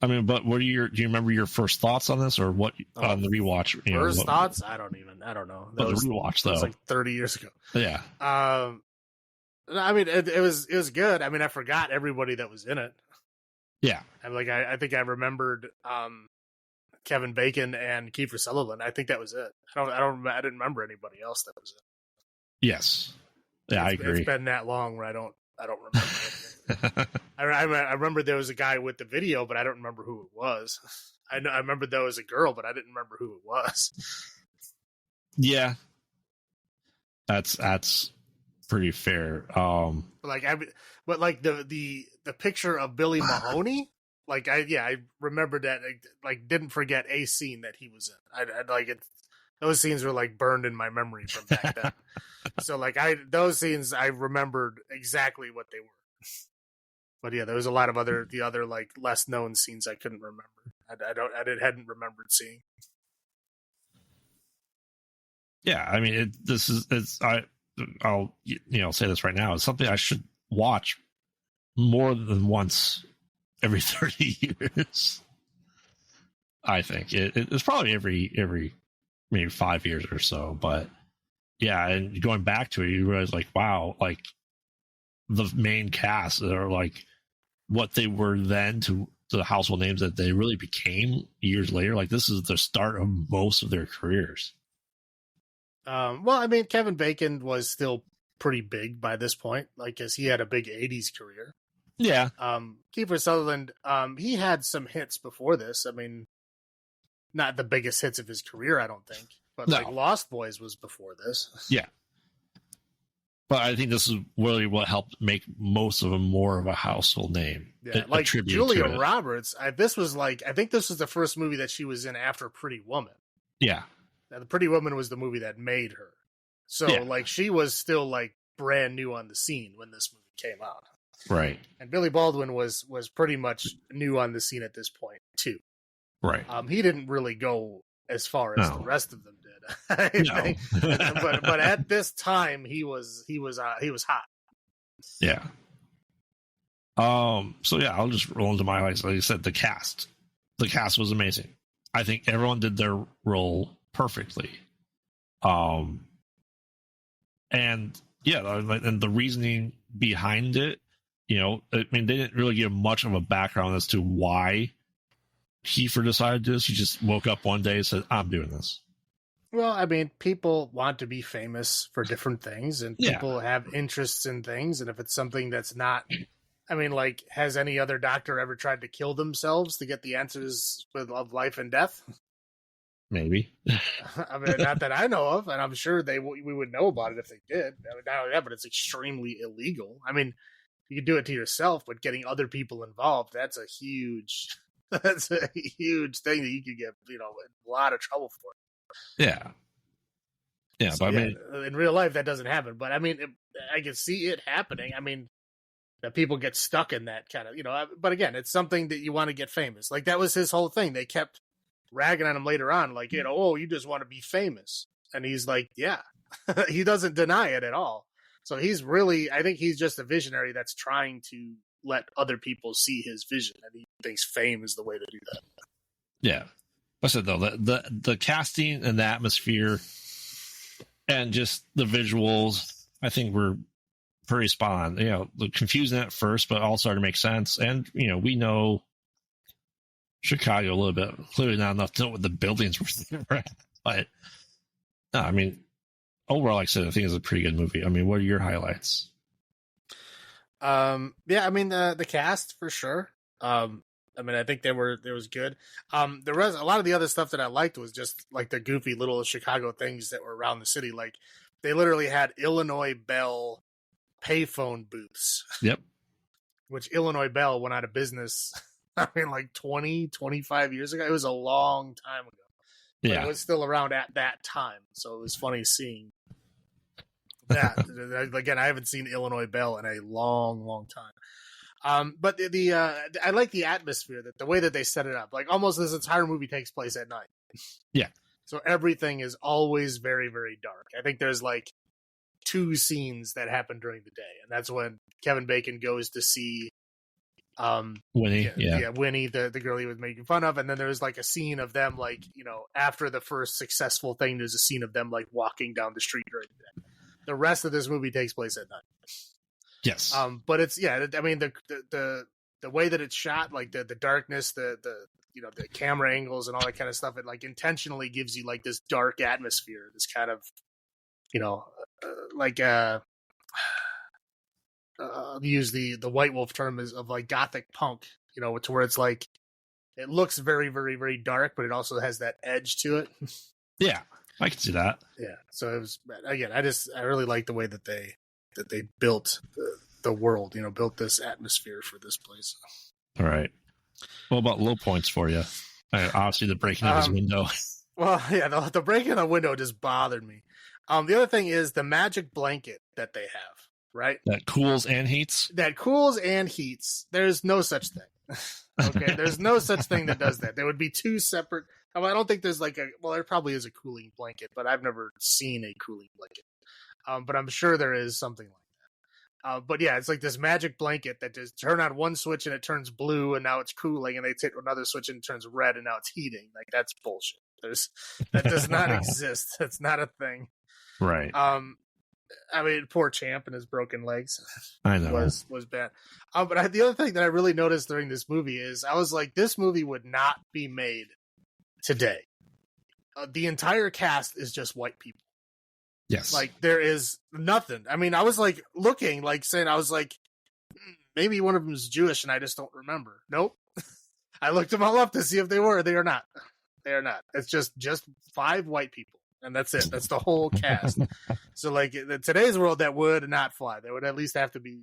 I mean, but do you remember your first thoughts on this, or what on the rewatch? First thoughts? I don't know. But the rewatch though, it was like 30 years ago. Yeah. I mean, it was good. I mean, I forgot everybody that was in it. Yeah. I'm like, I think I remembered Kevin Bacon and Kiefer Sutherland. I think that was it. I didn't remember anybody else that was in. Yes. Yeah, I agree. It's been that long where I don't remember. I remember there was a guy with the video, but I don't remember who it was. I remember there was a girl, but I didn't remember who it was. Yeah, that's pretty fair. But the picture of Billy Mahoney, like I remembered that. Like didn't forget a scene that he was in. I like it. Those scenes were like burned in my memory from back then. So like those scenes I remembered exactly what they were. But yeah, there was a lot of the other like less known scenes I couldn't remember. Hadn't remembered seeing. Yeah, I mean, I'll say this right now. It's something I should watch more than once every 30 years. I think it's probably every maybe 5 years or so. But yeah, and going back to it, you realize like, wow, like the main cast are like what they were then to the household names that they really became years later. Like this is the start of most of their careers. Well, I mean, Kevin Bacon was still pretty big by this point, like, because he had a big 80s career. Yeah. Kiefer Sutherland, he had some hits before this. I mean, not the biggest hits of his career, I don't think. But No. like Lost Boys was before this. Yeah. But I think this is really what helped make most of them more of a household name. Yeah, like Julia Roberts. I think this was the first movie that she was in after Pretty Woman. Yeah. Now, the Pretty Woman was the movie that made her. So like she was still like brand new on the scene when this movie came out. Right. And Billy Baldwin was pretty much new on the scene at this point too. Right. He didn't really go as far as the rest of them did. I think. but at this time he was hot. Yeah. So yeah, I'll just roll into my highlights. Like I said, the cast. The cast was amazing. I think everyone did their role perfectly. And yeah, and the reasoning behind it, I mean, they didn't really give much of a background as to why Kiefer decided this. He just woke up one day and said, I'm doing this. Well, I mean, people want to be famous for different things, and people have interests in things. And if it's something that's not, I mean, like, has any other doctor ever tried to kill themselves to get the answers of life and death? Maybe. I mean, not that I know of, and I'm sure we would know about it if they did. I mean, not only that, but it's extremely illegal. I mean, you can do it to yourself, but getting other people involved, that's a huge thing that you could get, in a lot of trouble for. Yeah. Yeah, so, but I mean, in real life that doesn't happen, but I mean, I can see it happening. I mean, that people get stuck in that kind of, but again, it's something that you want to get famous. Like that was his whole thing. They kept ragging on him later on, like, oh, you just want to be famous. And he's like, yeah, he doesn't deny it at all. So I think he's just a visionary that's trying to let other people see his vision. And he thinks fame is the way to do that. Yeah. I said though, the casting and the atmosphere and just the visuals, I think were pretty spot on. The confusing at first, but all started to make sense. And we know Chicago a little bit, clearly not enough to know what the buildings were. But no, I mean, overall, like I said, I think it's a pretty good movie. I mean, what are your highlights? Yeah, I mean the cast for sure. I mean, I think it was good. The rest, a lot of the other stuff that I liked was just like the goofy little Chicago things that were around the city. Like they literally had Illinois Bell payphone booths. Yep. Which Illinois Bell went out of business. I mean, like 20, 25 years ago. It was a long time ago. But it was still around at that time. So it was funny seeing that. Again, I haven't seen Illinois Bell in a long, long time. But I like the atmosphere, that the way that they set it up. Like almost this entire movie takes place at night. Yeah. So everything is always very, very dark. I think there's like 2 scenes that happen during the day, and that's when Kevin Bacon goes to see Winnie. Winnie, the girl he was making fun of, and then there's like a scene of them like, after the first successful thing, there's a scene of them like walking down the street during the day. The rest of this movie takes place at night. Yes. But it's I mean the way that it's shot, like the darkness, the the camera angles and all that kind of stuff, it like intentionally gives you like this dark atmosphere, this kind of use the White Wolf term of like gothic punk, to where it's like it looks very, very, very dark, but it also has that edge to it. Yeah, I can see that. Yeah. So it was, again, I really like the way that they built the world, built this atmosphere for this place. All right. What about low points for you? Obviously, the breaking of his window. Well, yeah, the breaking of the window just bothered me. The other thing is the magic blanket that they have, right? That cools and heats? There's no such thing. Okay, there's no such thing that does that. There would be 2 separate. I don't think there's there probably is a cooling blanket, but I've never seen a cooling blanket. But I'm sure there is something like that. But yeah, it's like this magic blanket that just turn on one switch and it turns blue and now it's cooling, and they take another switch and it turns red and now it's heating. Like that's bullshit. That does not exist. That's not a thing. Right. I mean, poor Champ and his broken legs. I know. was bad. But the other thing that I really noticed during this movie is I was like, this movie would not be made today. The entire cast is just white people. Yes. Like there is nothing. I mean, I was like looking, like saying, I was like, maybe one of them is Jewish and I just don't remember. Nope. I looked them all up to see if they were. They are not. They are not. It's just 5 white people, and that's it. That's the whole cast. So, like, in today's world, that would not fly. There would at least have to be,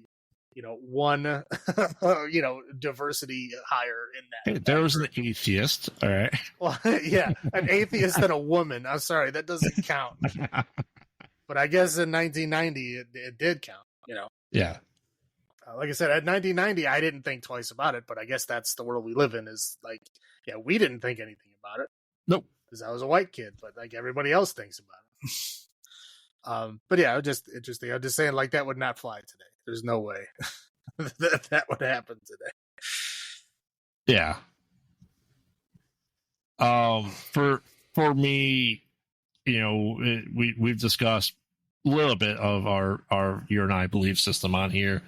one, diversity higher in that. Hey, there was an atheist. All right. Well, yeah, an atheist and a woman. I'm sorry, that doesn't count. But I guess in 1990, it did count. Yeah. Like I said, at 1990, I didn't think twice about it, but I guess that's the world we live in. Is like, yeah, we didn't think anything about it. Nope. Because I was a white kid, but like everybody else thinks about it. But yeah, just interesting. I'm just saying, like, that would not fly today. There's no way that would happen today. Yeah. For me, we've discussed a little bit of our you and I belief system on here,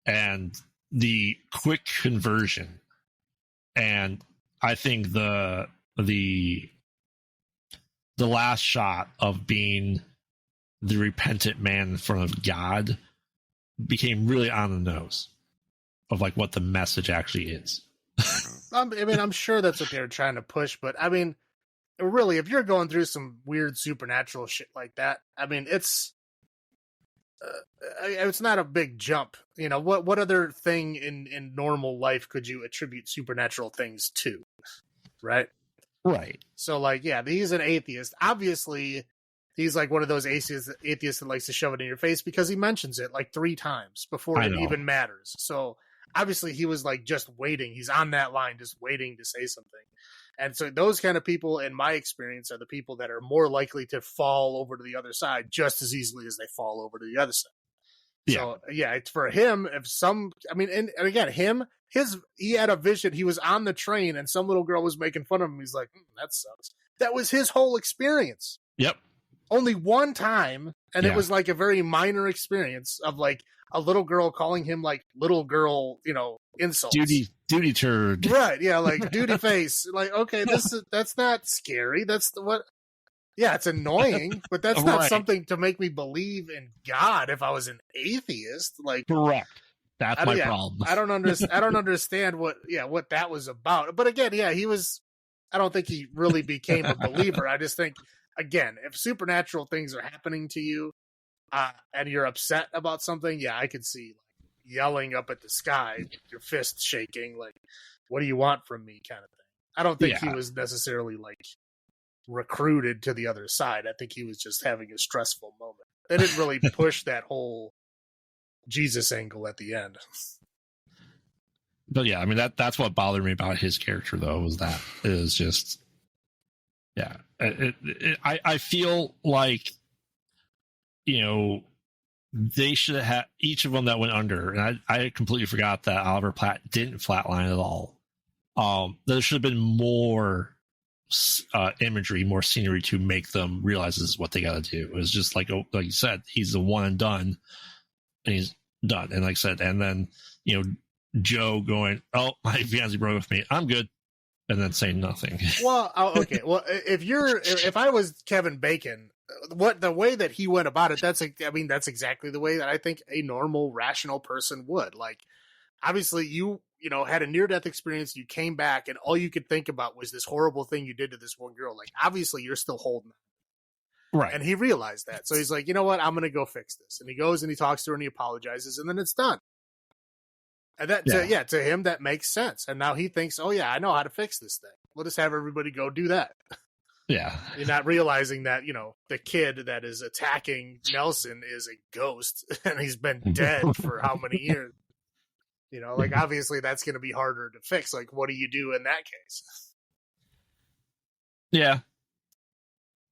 and the quick conversion, and I think the last shot of being the repentant man in front of God became really on the nose of like what the message actually is. I mean, I'm sure that's what they're trying to push, but I mean, really, if you're going through some weird supernatural shit like that, I mean, it's not a big jump. What other thing in normal life could you attribute supernatural things to? Right. So, like, yeah, he's an atheist. Obviously, he's like one of those atheists that likes to shove it in your face because he mentions it like 3 times before it even matters. So obviously he was like just waiting. He's on that line, just waiting to say something. And so those kind of people, in my experience, are the people that are more likely to fall over to the other side just as easily as they fall over to the other side. Yeah. So, yeah, it's for him. And again, he had a vision. He was on the train and some little girl was making fun of him. He's like, that sucks. That was his whole experience. Yep. Only one time. And it was like a very minor experience of like a little girl calling him like little girl, insults. Duty turd. Right. Yeah. Like duty face. Like, okay, that's not scary. That's what. Yeah, it's annoying, but that's not something to make me believe in God if I was an atheist. Like, correct. That's my problem. I don't understand what that was about. But again, yeah, I don't think he really became a believer. I just think, again, if supernatural things are happening to you, and you're upset about something, yeah, I could see like yelling up at the sky, your fist shaking, like, what do you want from me kind of thing. I don't think he was necessarily like recruited to the other side. I think he was just having a stressful moment. They didn't really push that whole Jesus angle at the end. But yeah, I mean, that's what bothered me about his character, though, was that it was just, yeah. I feel like, they should have had each of them that went under, and I completely forgot that Oliver Platt didn't flatline at all. There should have been more imagery, more scenery to make them realize this is what they got to do. It was just like you said, he's the one and done, and he's done. And like I said, and then Joe going, "Oh, my fiance broke with me. I'm good," and then saying nothing. Well, okay. Well, if I was Kevin Bacon, the way that he went about it, that's exactly the way that I think a normal, rational person would. Like, obviously, you had a near-death experience, you came back, and all you could think about was this horrible thing you did to this one girl. Like, obviously, you're still holding on. Right. And he realized that. So he's like, you know what? I'm going to go fix this. And he goes and he talks to her and he apologizes, and then it's done. And that, to him, that makes sense. And now he thinks, oh, yeah, I know how to fix this thing. We'll just have everybody go do that. Yeah. You're not realizing that, the kid that is attacking Nelson is a ghost, and he's been dead for how many years? Like, obviously that's going to be harder to fix. Like, what do you do in that case? Yeah.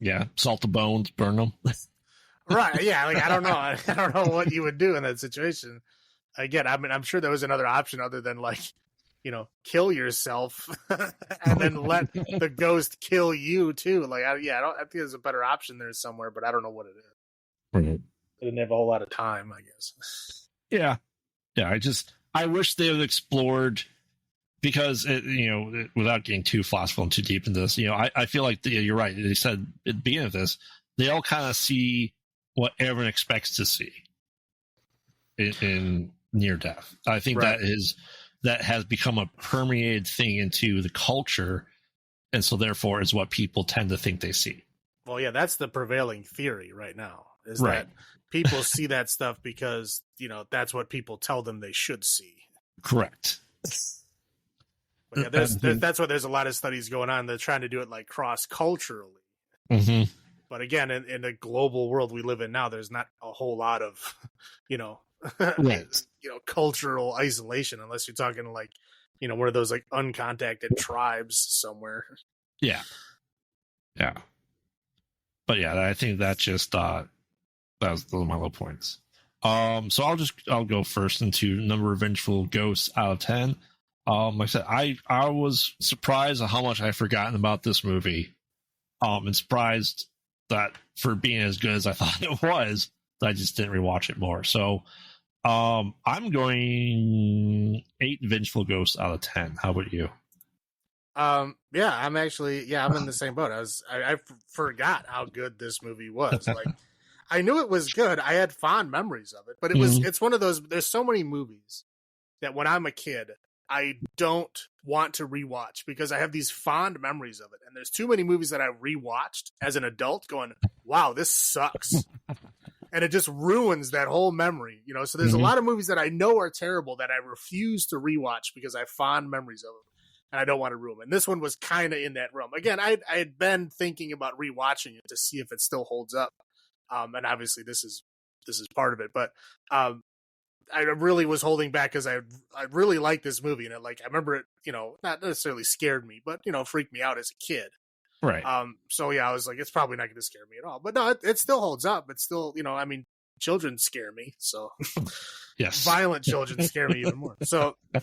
Yeah. Salt the bones, burn them. Right. Yeah. Like, I don't know. I don't know what you would do in that situation. Again, I mean, I'm sure there was another option other than like, kill yourself and then let the ghost kill you too. Like, I think there's a better option there somewhere, but I don't know what it is. Right. They didn't have a whole lot of time, I guess. Yeah. Yeah. I wish they had explored, because without getting too philosophical and too deep into this, I feel like you're right. They said at the beginning of this, they all kind of see what everyone expects to see in near death. I think that has become a permeated thing into the culture and so therefore is what people tend to think they see. Well, yeah, that's the prevailing theory right now, is Right. that people see that stuff because, that's what people tell them they should see. Correct. But yeah, that's why there's a lot of studies going on. They're trying to do it like cross-culturally. Mm-hmm. But again, in the global world we live in now, there's not a whole lot of, Right. cultural isolation, unless you're talking like, one of those like uncontacted tribes somewhere. Yeah. Yeah. But yeah, I think that just that was those are my low points. So I'll go first into number of vengeful ghosts out of 10. Like I said, I was surprised at how much I've forgotten about this movie. And surprised that for being as good as I thought it was, I just didn't rewatch it more. So I'm going 8 vengeful ghosts out of 10. How about you? I'm in the same boat. I forgot how good this movie was. Like, I knew it was good. I had fond memories of it, but it's one of those, there's so many movies that when I'm a kid, I don't want to rewatch because I have these fond memories of it. And there's too many movies that I rewatched as an adult going, wow, this sucks. And it just ruins that whole memory, So there's a lot of movies that I know are terrible that I refuse to rewatch because I have fond memories of them. And I don't want to ruin them. And this one was kind of in that realm. Again, I had been thinking about rewatching it to see if it still holds up. And obviously this is part of it. But I really was holding back because I really liked this movie. And I remember it, not necessarily scared me, but, freaked me out as a kid. Right. So yeah, I was like, it's probably not going to scare me at all. But no, it still holds up. It's still, children scare me. So yes, violent children scare me even more. So it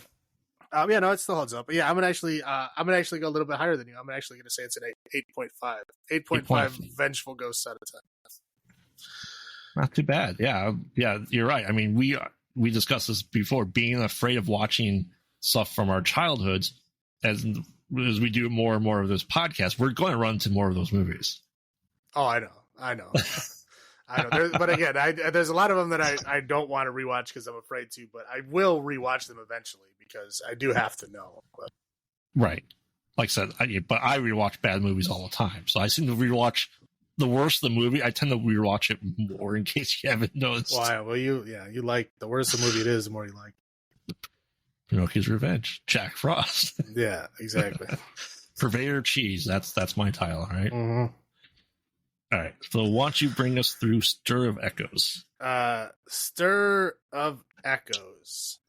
still holds up. But yeah, I'm gonna actually go a little bit higher than you. I'm actually gonna say it's an 8.5. 8.5 vengeful ghosts out of 10. Not too bad. Yeah, you're right. I mean, we discussed this before. Being afraid of watching stuff from our childhoods, as we do more and more of this podcast, we're going to run to more of those movies. Oh, I know. I know. But again, there's a lot of them that I don't want to rewatch because I'm afraid to, but I will rewatch them eventually because I do have to know. But. Right. Like I said, I rewatch bad movies all the time. So I seem to rewatch the worse the movie. I tend to rewatch it more in case you haven't noticed. Well, you like the worse the movie it is, the more you like. Pinocchio's Revenge, Jack Frost. Yeah, exactly. Purveyor Cheese. That's my title, right? Mm-hmm. All right. So why don't you bring us through Stir of Echoes? Stir of Echoes.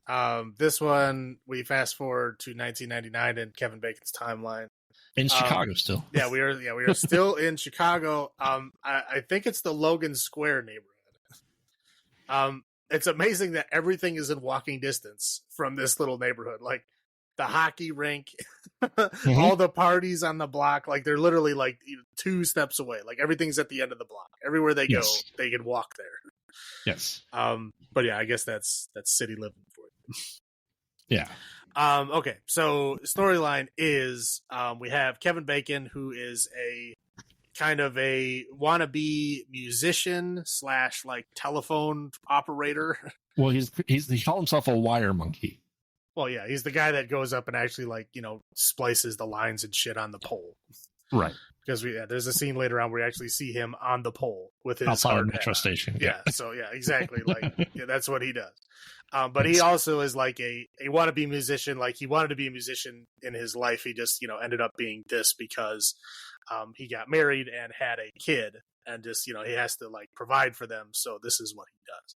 This one, we fast forward to 1999 in Kevin Bacon's timeline. In Chicago still. Yeah, we are still in Chicago. I think it's the Logan Square neighborhood. It's amazing that everything is in walking distance from this little neighborhood. Like the hockey rink, all the parties on the block, like they're literally like 2 steps away. Like everything's at the end of the block. Everywhere they go, they can walk there. Yes. But yeah, I guess that's city living for you. Yeah. Okay, so storyline is we have Kevin Bacon, who is a kind of a wannabe musician / like telephone operator. Well, he called himself a wire monkey. Well, yeah, he's the guy that goes up and actually splices the lines and shit on the pole. Right. Because there's a scene later on where we actually see him on the pole with his outside of the metro station. Yeah. So yeah, exactly. That's what he does. But he also is like a wannabe musician. Like he wanted to be a musician in his life. He just, ended up being this because he got married and had a kid and just, he has to provide for them. So this is what he does.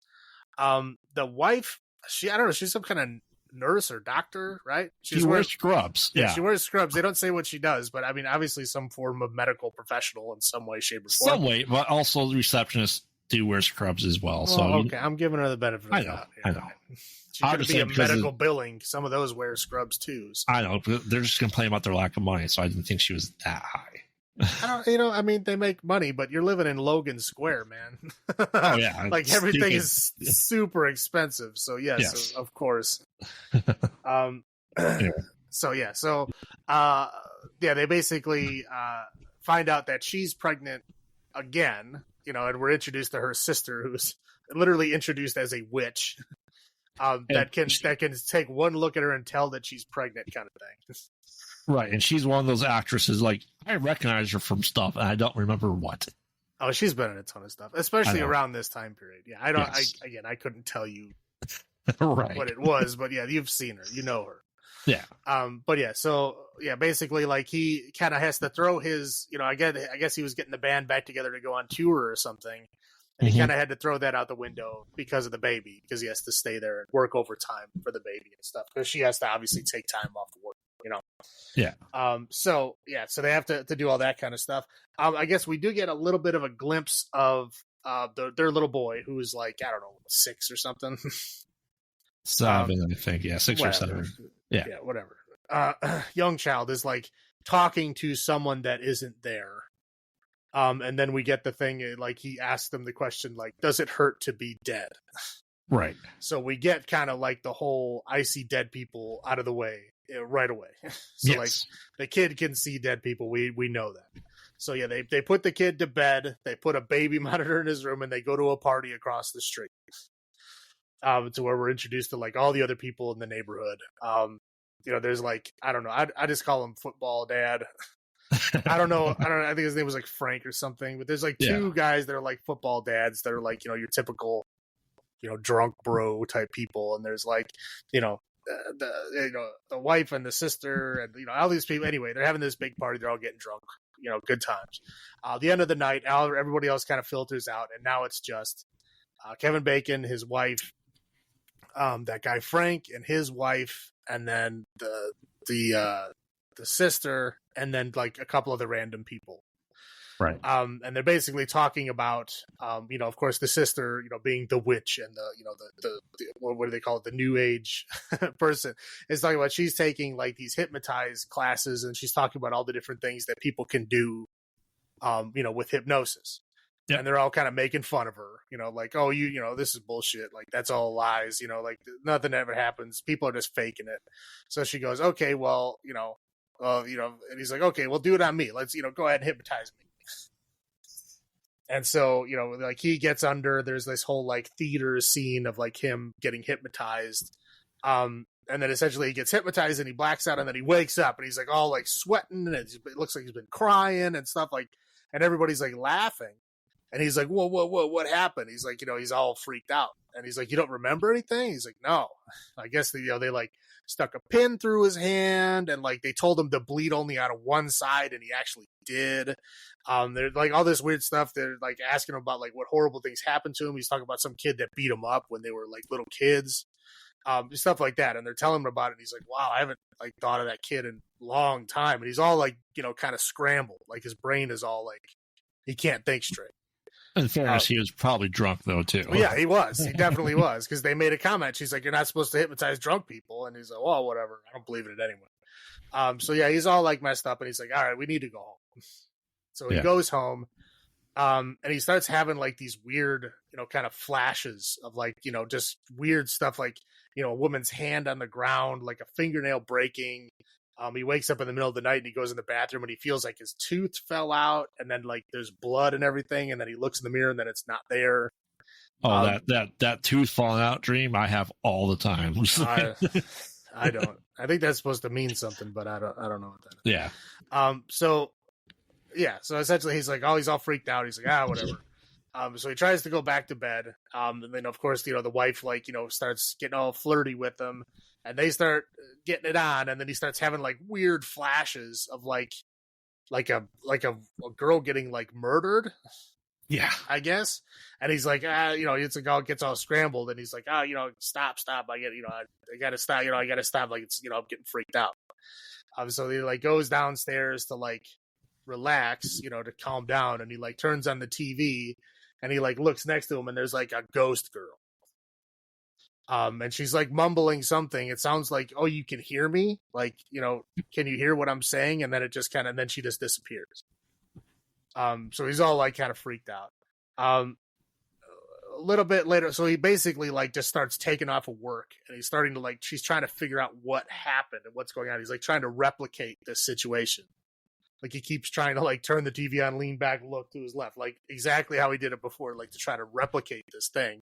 The wife, I don't know, she's some kind of nurse or doctor, right? She wears scrubs. Yeah, she wears scrubs. They don't say what she does, but I mean, obviously some form of medical professional in some way, shape, or form. Some way, but also the receptionists do wear scrubs as well. So okay, I'm giving her the benefit of the doubt. I know. She could be a medical billing. Some of those wear scrubs too. So. I know. But they're just complaining about their lack of money, so I didn't think she was that high. I mean, they make money, but you're living in Logan Square, man. Oh yeah, everything is super expensive. So yes. Of course. Anyway. They basically find out that she's pregnant again. And we're introduced to her sister, who's literally introduced as a witch. that can take one look at her and tell that she's pregnant, kind of thing. Right, and she's one of those actresses, like, I recognize her from stuff, and I don't remember what. Oh, she's been in a ton of stuff, especially around this time period. Yeah, I don't. Yes. I couldn't tell you Right. what it was, but yeah, you've seen her, you know her. Yeah. But yeah, so yeah, basically, like, he kind of has to throw his, I guess he was getting the band back together to go on tour or something, and he kind of had to throw that out the window because of the baby, because he has to stay there and work overtime for the baby and stuff, because she has to obviously take time off work. Yeah. So they have to do all that kind of stuff. I guess we do get a little bit of a glimpse of their little boy, who is like, I don't know, 6 or something. 7, I think. Yeah, 6 or 7. Yeah, whatever. Young child is like talking to someone that isn't there. And then we get the thing, like, he asked them the question, like, does it hurt to be dead? Right. So we get kind of like the whole I see dead people out of the way right away. So like the kid can see dead people. We know that. So yeah, they put the kid to bed. They put a baby monitor in his room, and they go to a party across the street. To where we're introduced to like all the other people in the neighborhood. There's like, I don't know. I just call him Football Dad. I don't know. I think his name was like Frank or something. But there's like 2 guys that are like football dads that are like, your typical, drunk bro type people. And there's like, the wife and the sister and all these people. Anyway, they're having this big party. They're all getting drunk. Good times. The end of the night, everybody else kind of filters out, and now it's just Kevin Bacon, his wife, that guy Frank, and his wife, and then the sister, and then like a couple of the random people. Right. And they're basically talking about, of course, the sister, being the witch, and the what do they call it? The new age person is talking about, she's taking like these hypnotized classes, and she's talking about all the different things that people can do, with hypnosis. Yep. And they're all kind of making fun of her, like, oh, this is bullshit. Like, that's all lies, like nothing ever happens. People are just faking it. So she goes, okay, well, and he's like, okay, well, do it on me. Let's, go ahead and hypnotize me. And so, like, he gets under, there's this whole like theater scene of like him getting hypnotized. And then essentially he gets hypnotized and he blacks out, and then he wakes up and he's like all like sweating, and it looks like he's been crying and stuff, like, and everybody's like laughing. And he's like, whoa, what happened? He's like, he's all freaked out. And he's like, you don't remember anything? He's like, no. I guess they like stuck a pin through his hand, and like they told him to bleed only out of one side, and he actually did. They're like all this weird stuff. They're like asking him about like what horrible things happened to him. He's talking about some kid that beat him up when they were like little kids, stuff like that. And they're telling him about it. And he's like, wow, I haven't like thought of that kid in a long time. And he's all like, kind of scrambled. Like his brain is all like, he can't think straight. In fairness, he was probably drunk, though, too. Well, yeah, he was. He definitely was, because they made a comment. She's like, you're not supposed to hypnotize drunk people. And he's like, well, whatever. I don't believe in it anyway. So, yeah, he's all, like, messed up. And he's like, all right, we need to go home. So he goes home, and he starts having, like, these weird, kind of flashes of, like, just weird stuff, like, a woman's hand on the ground, like a fingernail breaking. He wakes up in the middle of the night, and he goes in the bathroom, and he feels like his tooth fell out, and then like there's blood and everything, and then he looks in the mirror, and then it's not there. Oh, that tooth falling out dream I have all the time. I don't. I think that's supposed to mean something, but I don't know what that is. Yeah. So essentially he's like, oh, he's all freaked out. He's like, whatever. So he tries to go back to bed. And then of course, the wife, like, starts getting all flirty with him, and they start getting it on. And then he starts having like weird flashes of like a girl getting like murdered. Yeah, I guess. And he's like, it's like all gets all scrambled, and he's like, stop. I get, I gotta stop. I gotta stop. Like, it's, I'm getting freaked out. So he like goes downstairs to like relax, to calm down, and he like turns on the TV, and he like looks next to him, and there's like a ghost girl. And she's like mumbling something. It sounds like, oh, you can hear me? Like, can you hear what I'm saying? And then it just and then she just disappears. So he's all like kind of freaked out. A little bit later, so he basically like just starts taking off of work, and he's starting to like, she's trying to figure out what happened and what's going on. He's like trying to replicate this situation. Like he keeps trying to like turn the TV on, lean back, look to his left, like exactly how he did it before, like to try to replicate this thing.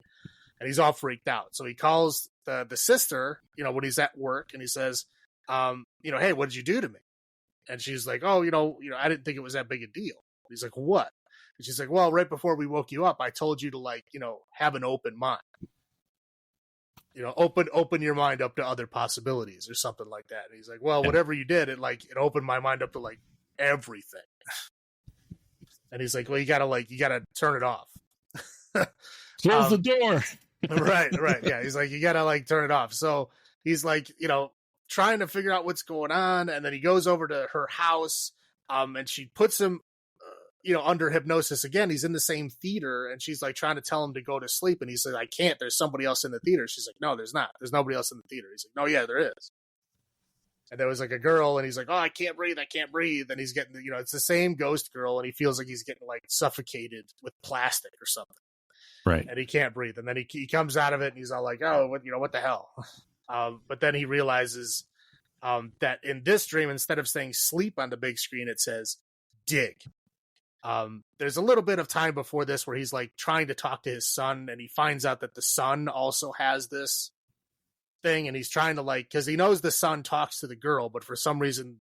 and he's all freaked out. So he calls the sister, when he's at work, and he says, hey, what did you do to me? And she's like, oh, I didn't think it was that big a deal. He's like, what? And she's like, well, right before we woke you up, I told you to have an open mind. Open your mind up to other possibilities or something like that. And he's like, well, whatever you did, it opened my mind up to everything. And he's like, well, you gotta turn it off. Close the door. Right. Yeah. He's like, you gotta turn it off. So he's trying to figure out what's going on. And then he goes over to her house. And she puts him, under hypnosis again. He's in the same theater, and she's trying to tell him to go to sleep. And he said, I can't, there's somebody else in the theater. She's like, no, there's not. There's nobody else in the theater. He's like, no, yeah, there is. And there was a girl, and he's like, oh, I can't breathe. And he's getting, it's the same ghost girl. And he feels like he's getting suffocated with plastic or something. Right. And he can't breathe. And then he comes out of it, and he's all like, oh, what the hell? But then he realizes that in this dream, instead of saying sleep on the big screen, it says dig. There's a little bit of time before this where he's trying to talk to his son, and he finds out that the son also has this thing, and he's trying to because he knows the son talks to the girl, but for some reason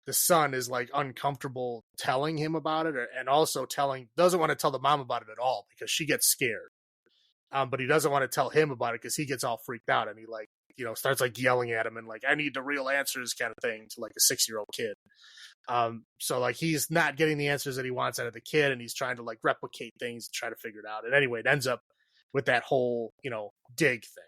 the son is uncomfortable telling him about it, and also doesn't want to tell the mom about it at all because she gets scared. But he doesn't want to tell him about it because he gets all freaked out, and he starts yelling at him and I need the real answers kind of thing to a 6-year-old kid. So he's not getting the answers that he wants out of the kid, and he's trying to replicate things and try to figure it out. And anyway, it ends up with that whole, dig thing.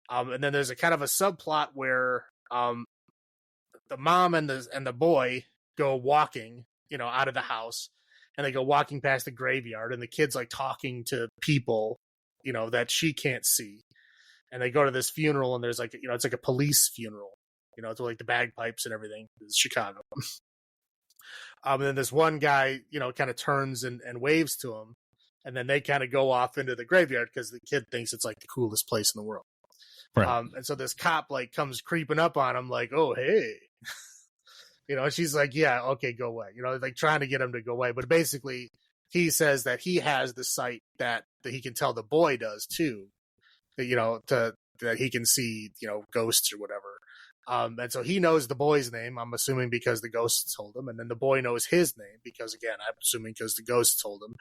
And then there's a kind of a subplot where, the mom and the boy go walking, out of the house, and they go walking past the graveyard, and the kid's talking to people, that she can't see. And they go to this funeral, and there's it's a police funeral, it's the bagpipes and everything. It's Chicago. And then this one guy, kind of turns and waves to him. And then they kind of go off into the graveyard because the kid thinks it's the coolest place in the world. Right. And so this cop comes creeping up on him oh, hey, and she's like, yeah, okay, go away. Trying to get him to go away. But basically he says that he has the sight that he can tell the boy does too, that he can see, ghosts or whatever. And so he knows the boy's name, I'm assuming because the ghost told him. And then the boy knows his name because, again, I'm assuming because the ghost told him.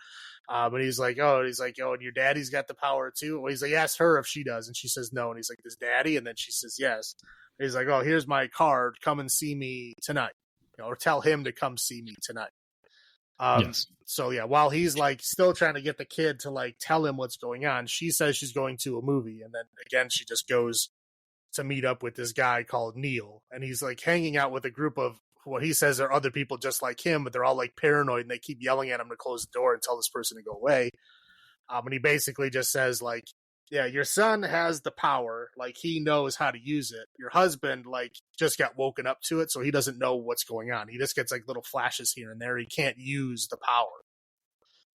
But he's like, oh, and your daddy's got the power too? Well, he's like, ask her if she does. And she says no. And he's like, this daddy? And then she says yes. And he's like, oh, here's my card. Come and see me tonight. Or tell him to come see me tonight. Yes. So, yeah, while he's still trying to get the kid to tell him what's going on, she says she's going to a movie. And then, again, she just goes to meet up with this guy called Neil, and he's hanging out with a group of what he says are other people just like him, but they're all paranoid, and they keep yelling at him to close the door and tell this person to go away. And he basically just says yeah, your son has the power, he knows how to use it. Your husband just got woken up to it, so he doesn't know what's going on. He just gets little flashes here and there. He can't use the power,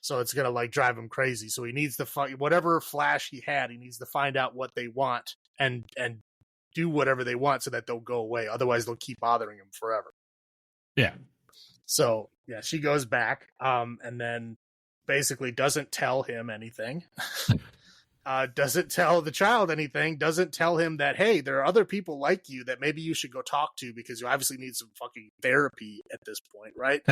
so it's gonna drive him crazy. So he needs to find whatever flash he had. He needs to find out what they want and do whatever they want so that they'll go away. Otherwise, they'll keep bothering him forever. Yeah. So, yeah, she goes back and then basically doesn't tell him anything. Doesn't tell the child anything. Doesn't tell him that, hey, there are other people like you that maybe you should go talk to because you obviously need some fucking therapy at this point, right?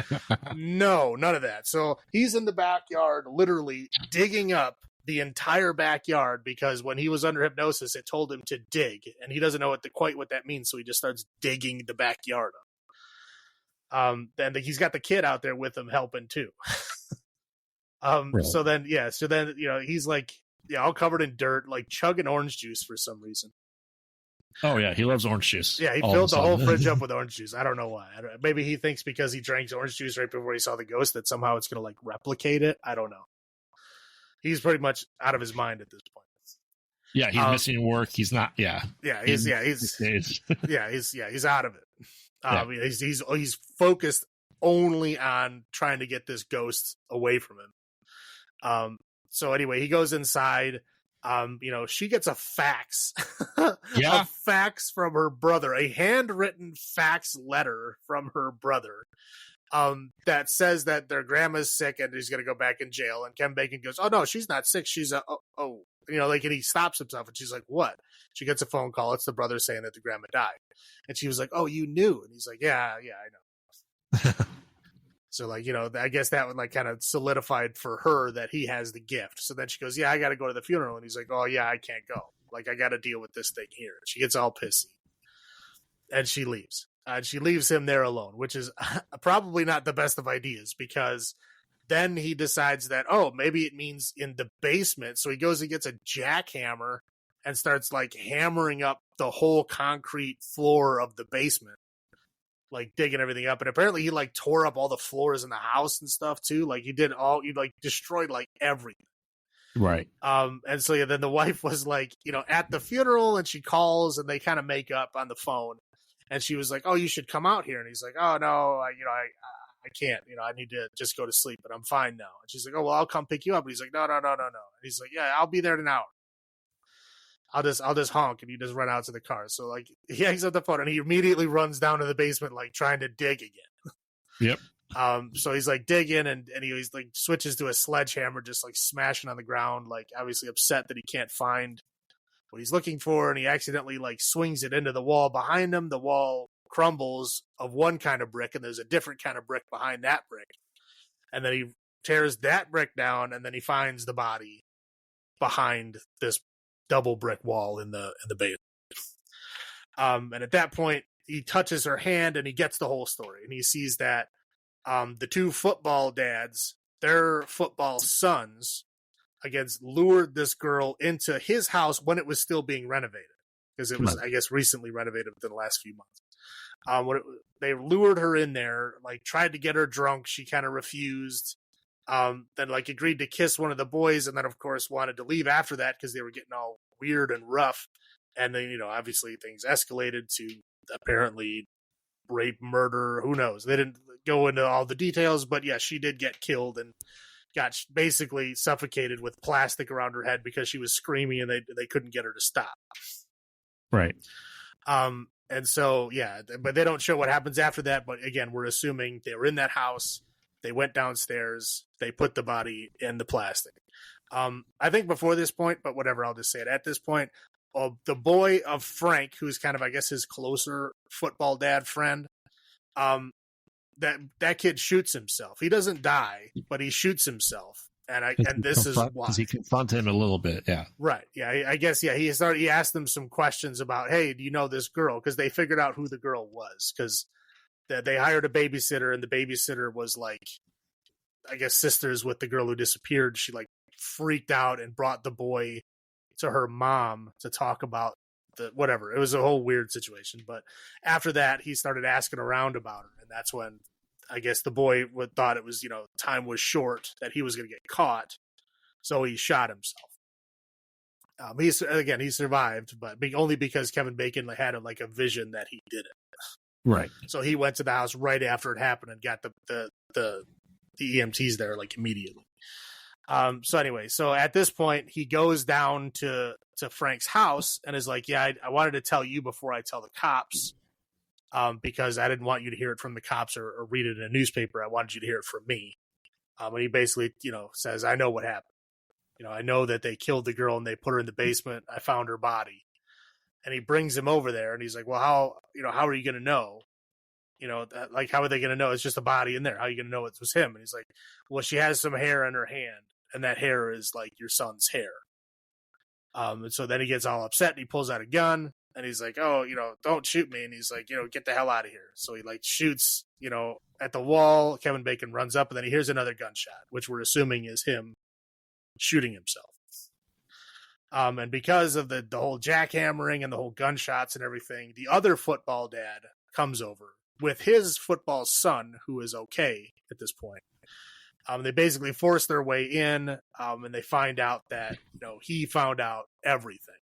No, none of that. So he's in the backyard literally digging up the entire backyard because when he was under hypnosis, it told him to dig, and he doesn't know quite what that means. So he just starts digging the backyard up. Then he's got the kid out there with him helping too. Really? So then he's all covered in dirt, chugging orange juice for some reason. Oh yeah, he loves orange juice. Yeah, he filled the whole fridge up with orange juice. I don't know why. Maybe he thinks because he drank orange juice right before he saw the ghost that somehow it's gonna replicate it. I don't know. He's pretty much out of his mind at this point. Yeah, he's missing work. He's not. Yeah. Yeah, he's out of it. He's focused only on trying to get this ghost away from him. So anyway, he goes inside. She gets a fax. Yeah. A fax from her brother, a handwritten fax letter from her brother. That says that their grandma's sick and he's going to go back in jail. And Kevin Bacon goes, oh, no, she's not sick. She's like, and he stops himself, and she's like, what? She gets a phone call. It's the brother saying that the grandma died. And she was like, oh, you knew? And he's like, yeah, I know. So, like, I guess that would, like, kind of solidified for her that he has the gift. So then she goes, yeah, I got to go to the funeral. And he's like, oh, yeah, I can't go. Like, I got to deal with this thing here. She gets all pissy. And she leaves. And she leaves him there alone, which is probably not the best of ideas, because then he decides that, oh, maybe it means in the basement. So he goes and gets a jackhammer and starts, like, hammering up the whole concrete floor of the basement, like, digging everything up. And apparently he, like, tore up all the floors in the he stuff too. Like, he like destroyed, like, everything. Right. And so, yeah, then the wife was, like, at the funeral, and she calls and they kind of make up on the phone. And she was like, oh, you should come out here. And he's like, oh, no, I can't, I need to just go to sleep, but I'm fine now. And she's like, oh, well, I'll come pick you up. And he's like, no. And he's like, yeah, I'll be there in an hour. I'll just honk, and you just run out to the car. So, like, he hangs up the phone, and he immediately runs down to the basement, like, trying to dig again. Yep. So he's, like, digging, and he's, like, switches to a sledgehammer, just, like, smashing on the ground, like, obviously upset that he can't find what he's looking for, and he accidentally, like, swings it into the wall behind him. The wall crumbles of one kind of brick, and there's a different kind of brick behind that brick. And then he tears that brick down, and then he finds the body behind this double brick wall in the basement. And at that point, he touches her hand, and he gets the whole story, and he sees that the two football dads, their football sons, lured this girl into his house when it was still being renovated, because it was, I guess, recently renovated within the last few months. They lured her in there, like, tried to get her drunk. She kind of refused. Then, like, agreed to kiss one of the boys, and then, of course, wanted to leave after that because they were getting all weird and rough. And then, obviously things escalated to apparently rape, murder, who knows? They didn't go into all the details, but yeah, she did get killed and got basically suffocated with plastic around her head because she was screaming, and they couldn't get her to stop. Right. And so, yeah, but they don't show what happens after that. But again, we're assuming they were in that house. They went downstairs. They put the body in the plastic. I think before this point, but whatever, I'll just say it. At this point, the boy of Frank, who's kind of, I guess, his closer football dad friend, that kid shoots himself. He doesn't die, but he shoots himself. And this is why. He confronted him a little bit, yeah. Right, yeah, I guess, yeah, he asked them some questions about, hey, do you know this girl? Because they figured out who the girl was, because they hired a babysitter, and the babysitter was, like, I guess, sisters with the girl who disappeared. She, like, freaked out and brought the boy to her mom to talk about whatever. It was a whole weird situation. But after that, he started asking around about her, and that's when I guess the boy thought it was, time was short, that he was going to get caught. So he shot himself. He survived, but only because Kevin Bacon had a vision that he did it. Right. So he went to the house right after it happened and got the EMTs there, like, immediately. So anyway, so at this point, he goes down to Frank's house and is like, yeah, I wanted to tell you before I tell the cops. Because I didn't want you to hear it from the cops or read it in a newspaper. I wanted you to hear it from me. And he basically, says, I know what happened. I know that they killed the girl and they put her in the basement. I found her body. And he brings him over there, and he's like, well, how are you going to know? How are they going to know? It's just a body in there. How are you going to know it was him? And he's like, well, she has some hair in her hand, and that hair is, like, your son's hair. And so then he gets all upset, and he pulls out a gun. And he's like, oh, don't shoot me. And he's like, get the hell out of here. So he, like, shoots, at the wall. Kevin Bacon runs up, and then he hears another gunshot, which we're assuming is him shooting himself. And because of the whole jackhammering and the whole gunshots and everything, the other football dad comes over with his football son, who is okay at this point. They basically force their way in, and they find out that, he found out everything.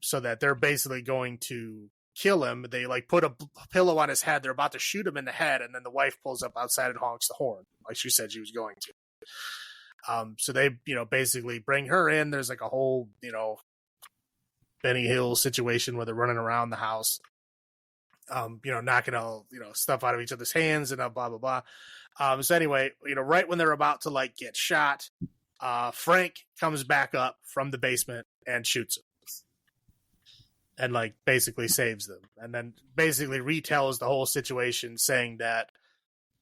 So that they're basically going to kill him. They, like, put a pillow on his head. They're about to shoot him in the head, and then the wife pulls up outside and honks the horn, like she said she was going to. So they, basically bring her in. There's, like, a whole, Benny Hill situation where they're running around the house, knocking all, stuff out of each other's hands and blah, blah, blah. So anyway, right when they're about to, like, get shot, Frank comes back up from the basement and shoots him. And like basically saves them. And then basically retells the whole situation, saying that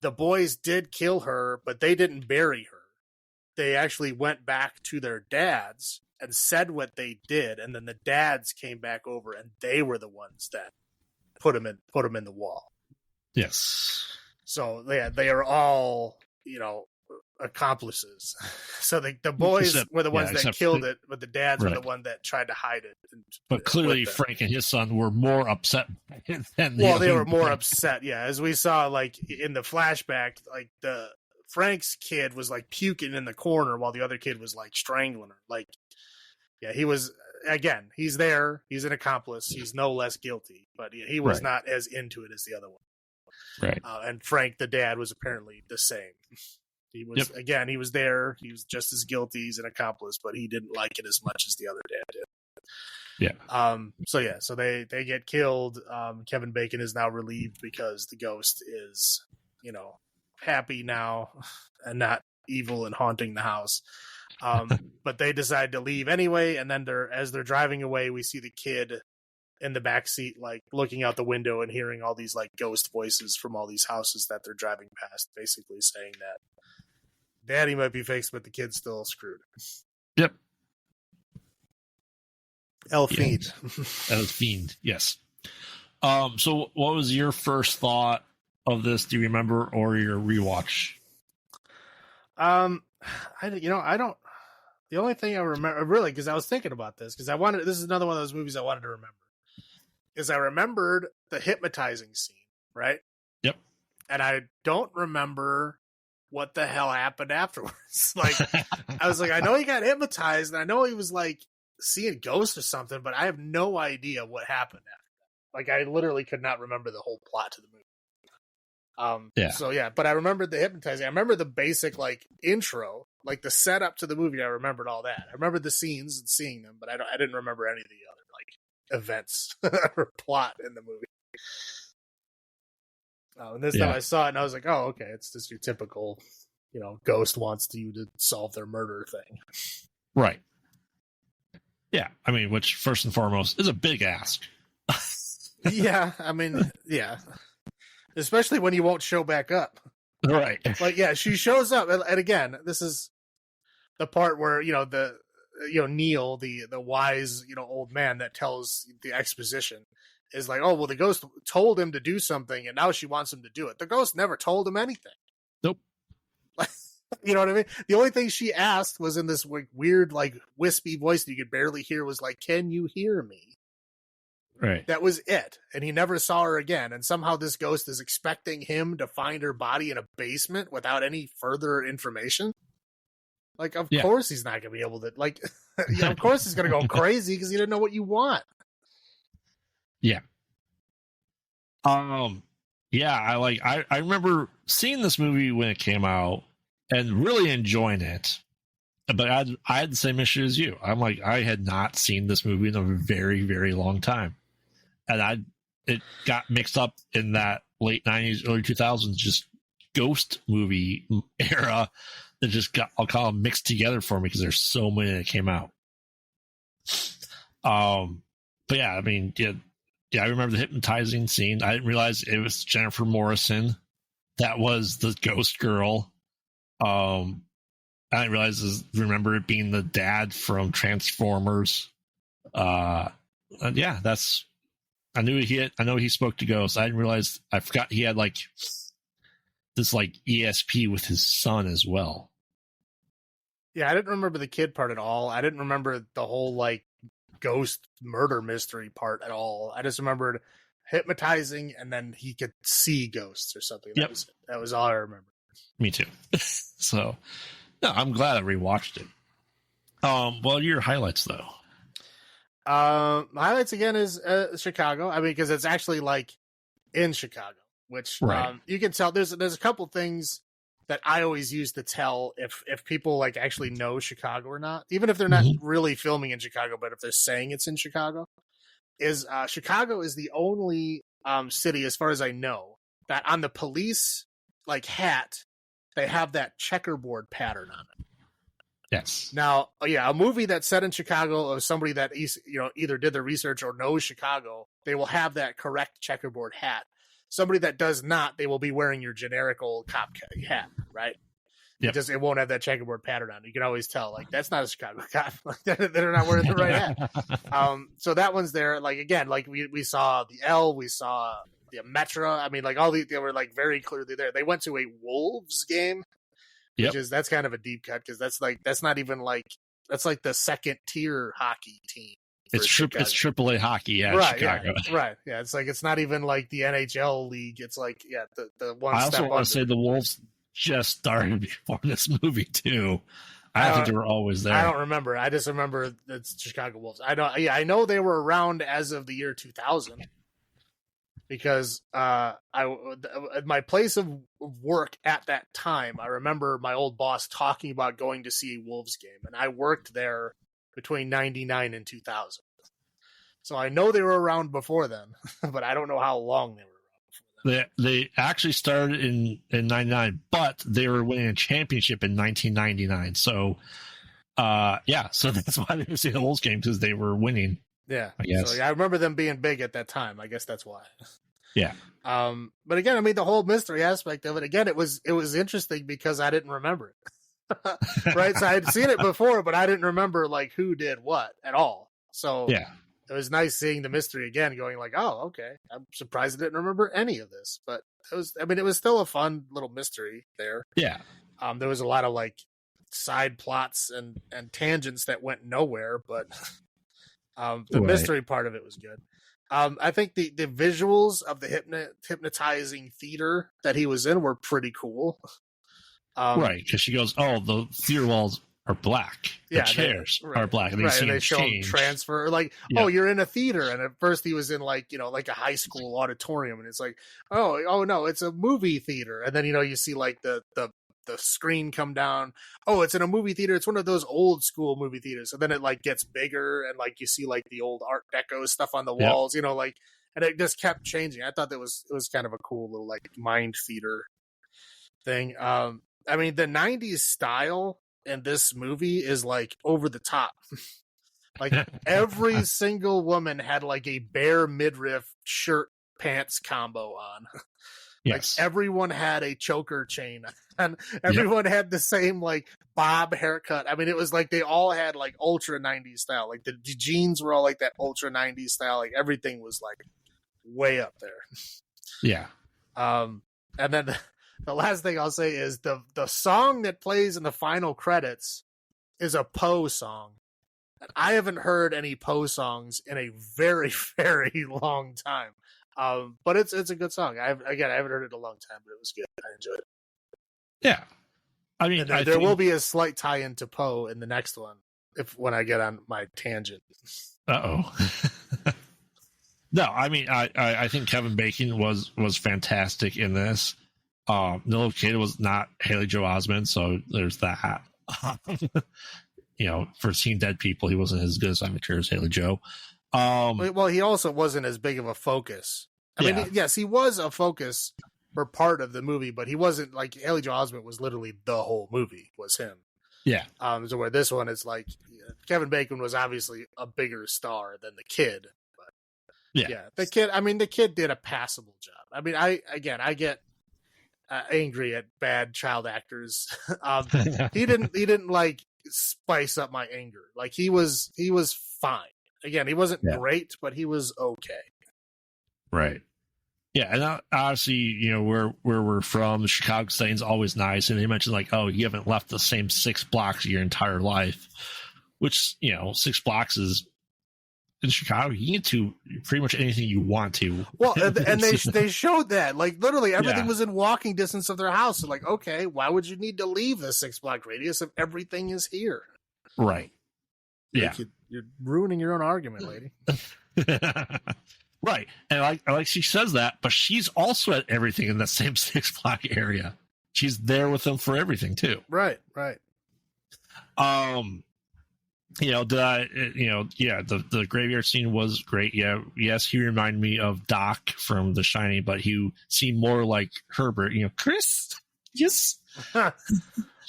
the boys did kill her, but they didn't bury her. They actually went back to their dads and said what they did, and then the dads came back over, and they were the ones that put him in the wall. Yes. So yeah, they are all, accomplices. So the boys were the ones that killed it, but the dads were the one that tried to hide it. But clearly, Frank and his son were more upset than they were more upset. Yeah, as we saw, like in the flashback, like the Frank's kid was like puking in the corner while the other kid was like strangling her. Like, yeah, he was, again, he's there. He's an accomplice. He's no less guilty, but he was not as into it as the other one. Right. And Frank, the dad, was apparently the same. He was, again, he was there. He was just as guilty. He's an accomplice, but he didn't like it as much as the other dad did. Yeah. So they get killed. Kevin Bacon is now relieved because the ghost is, happy now and not evil and haunting the house. But they decide to leave anyway, and then as they're driving away, we see the kid in the back seat, like looking out the window and hearing all these like ghost voices from all these houses that they're driving past, basically saying that Daddy might be fixed, but the kid's still screwed. Yep. El Fiend. El Fiend, yes. So what was your first thought of this? Do you remember, or your rewatch? I don't. The only thing I remember, really, because I was thinking about this, because this is another one of those movies I wanted to remember, is I remembered the hypnotizing scene, right? Yep. And I don't remember what the hell happened afterwards. Like, I was like, I know he got hypnotized, and I know he was like seeing ghosts or something, but I have no idea what happened after that. Like, I literally could not remember the whole plot to the movie. So yeah, but I remembered the hypnotizing. I remember the basic like intro, like the setup to the movie. I remembered all that. I remembered the scenes and seeing them, but I didn't remember any of the other like events or plot in the movie. And this time I saw it and I was like, oh, okay, it's just your typical, ghost wants you to solve their murder thing. Right. Yeah, I mean, which first and foremost is a big ask. Yeah, I mean, yeah. Especially when you won't show back up. Right. Like, yeah, she shows up. And again, this is the part where, Neil, the wise, old man that tells the exposition is like, oh, well, the ghost told him to do something and now she wants him to do it. The ghost never told him anything. Nope. You know what I mean? The only thing she asked was in this weird, like, wispy voice that you could barely hear was like, can you hear me? Right. That was it. And he never saw her again. And somehow this ghost is expecting him to find her body in a basement without any further information. Like, of course he's not going to be able to, like, of course he's going to go crazy because he didn't know what you want. Yeah. I remember seeing this movie when it came out and really enjoying it. But I had the same issue as you. I'm like, I had not seen this movie in a very, very long time. And it got mixed up in that late 90s, early 2000s, just ghost movie era that just got, I'll call them, mixed together for me because there's so many that came out. But yeah, I mean, I remember the hypnotizing scene. I didn't realize it was Jennifer Morrison that was the ghost girl. I didn't remember it being the dad from Transformers. I know he spoke to ghosts. I didn't realize, I forgot he had like this like ESP with his son as well. Yeah, I didn't remember the kid part at all. I didn't remember the whole like ghost murder mystery part at all. I just remembered hypnotizing and then he could see ghosts or something. That was all I remember. Me too. So, no, I'm glad I rewatched it. Well, your highlights though. My highlights again is Chicago. I mean, because it's actually like in Chicago, which you can tell. There's a couple things that I always use to tell if people like actually know Chicago or not, even if they're not really filming in Chicago, but if they're saying it's in Chicago. Is Chicago is the only city, as far as I know, that on the police like hat they have that checkerboard pattern on it. Yes. Now, a movie that's set in Chicago of somebody that either did the research or knows Chicago, they will have that correct checkerboard hat. Somebody that does not, they will be wearing your generic old cop hat, right? Yep. It won't have that checkerboard pattern on. You can always tell, like, that's not a Chicago cop. They're not wearing the right hat. So that one's there. Like, again, like we saw the L, we saw the Metra. I mean, like they were like very clearly there. They went to a Wolves game, that's kind of a deep cut because that's not even like that's like the second tier hockey team. It's AAA hockey, right, Chicago. Yeah, right, yeah. It's not even like the NHL league. It's like the one. I also want to say the Wolves just started before this movie too. I think they were always there. I don't remember. I just remember it's Chicago Wolves. I know they were around as of the year 2000 because my place of work at that time, I remember my old boss talking about going to see a Wolves game, and I worked there between 99 and 2000. So I know they were around before then, but I don't know how long they were. They actually started in 99, but they were winning a championship in 1999. So, so that's why they were seeing the Wolves game, because they were winning. Yeah, I guess. So I remember them being big at that time. I guess that's why. Yeah. But again, I mean, the whole mystery aspect of it. Again, it was interesting because I didn't remember it. Right, so I had seen it before, but I didn't remember like who did what at all. So yeah. It was nice seeing the mystery again, going like, oh, okay. I'm surprised I didn't remember any of this, but it was still a fun little mystery there. Yeah. There was a lot of like side plots and tangents that went nowhere, but the mystery part of it was good. I think the visuals of the hypnotizing theater that he was in were pretty cool. Right, because she goes, oh, the theater walls are black. The chairs are black. And they show him transfer. Like, oh, you're in a theater. And at first he was in like, like a high school auditorium. And it's like, oh no, it's a movie theater. And then, you see like the screen come down. Oh, it's in a movie theater. It's one of those old school movie theaters. So then it like gets bigger and like you see like the old Art Deco stuff on the walls, like, and it just kept changing. I thought it was kind of a cool little like mind theater thing. I mean, the 90s style in this movie is like over the top. Like every single woman had like a bare midriff shirt pants combo on. Yes. Like everyone had a choker chain and everyone had the same like bob haircut. I mean, it was like they all had like ultra 90s style. Like the jeans were all like that ultra 90s style. Like everything was like way up there. Yeah. And then the last thing I'll say is the song that plays in the final credits is a Poe song. And I haven't heard any Poe songs in a very, very long time. But it's a good song. I haven't heard it in a long time, but it was good. I enjoyed it. Yeah. I mean, there will be a slight tie-in to Poe in the next one when I get on my tangent. Uh-oh. No, I mean, I think Kevin Bacon was fantastic in this. The little kid was not Haley Joel Osment, so there's that. For seeing dead people, he wasn't as good as I'm sure as Haley Joe. Well, he also wasn't as big of a focus. I mean, yes, he was a focus for part of the movie, but he wasn't like Haley Joel Osment was literally the whole movie was him. Yeah. So where this one is like Kevin Bacon was obviously a bigger star than the kid, but the kid did a passable job. I mean, I get angry at bad child actors. He didn't like spice up my anger. Like he was fine. Again, he wasn't great, but he was okay. Right. Yeah, and obviously, where we're from, the Chicago setting's always nice. And they mentioned like, oh, you haven't left the same 6 blocks your entire life, which 6 blocks is in Chicago. You can get to pretty much anything you want to. Well, and they showed that like literally everything was in walking distance of their house. So like, okay, why would you need to leave the 6 block radius if everything is here? Right. Yeah. Like you're ruining your own argument, lady. Right. And like she says that, but she's also at everything in the same 6 block area. She's there with them for everything too. Right. The graveyard scene was great. Yeah. Yes. He reminded me of Doc from The Shining, but he seemed more like Herbert, Chris. Yes.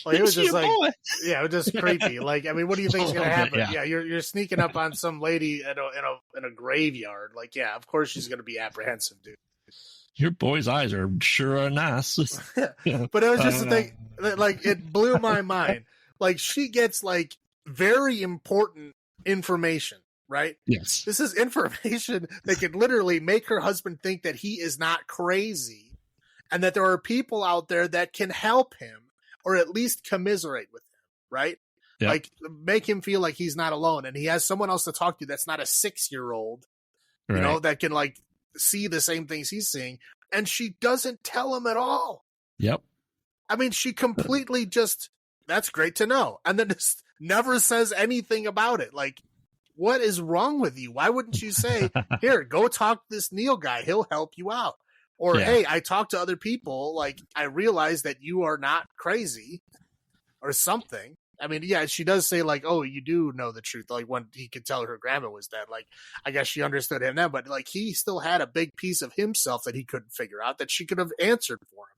Like, it was just like, yeah, it was just creepy. Like, I mean, what do you think is going to happen? Yeah, you're sneaking up on some lady in a graveyard. Like, yeah, of course she's going to be apprehensive, dude. Your boy's eyes are sure nice. But it was just the thing, like, it blew my mind. Like, she gets, like, very important information, right? Yes. This is information that could literally make her husband think that he is not crazy and that there are people out there that can help him or at least commiserate with him, right? Yep. Like, make him feel like he's not alone and he has someone else to talk to that's not a 6-year-old, you know, that can, like, see the same things he's seeing, and she doesn't tell him at all. Yep. I mean, she completely just, that's great to know, and then just never says anything about it. Like, what is wrong with you? Why wouldn't you say, here, go talk to this Neil guy, he'll help you out? Or, hey, I talked to other people, like, I realize that you are not crazy, or something. I mean, yeah, she does say, like, oh, you do know the truth. Like, when he could tell her grandma was dead, like, I guess she understood him then, but, like, he still had a big piece of himself that he couldn't figure out that she could have answered for him.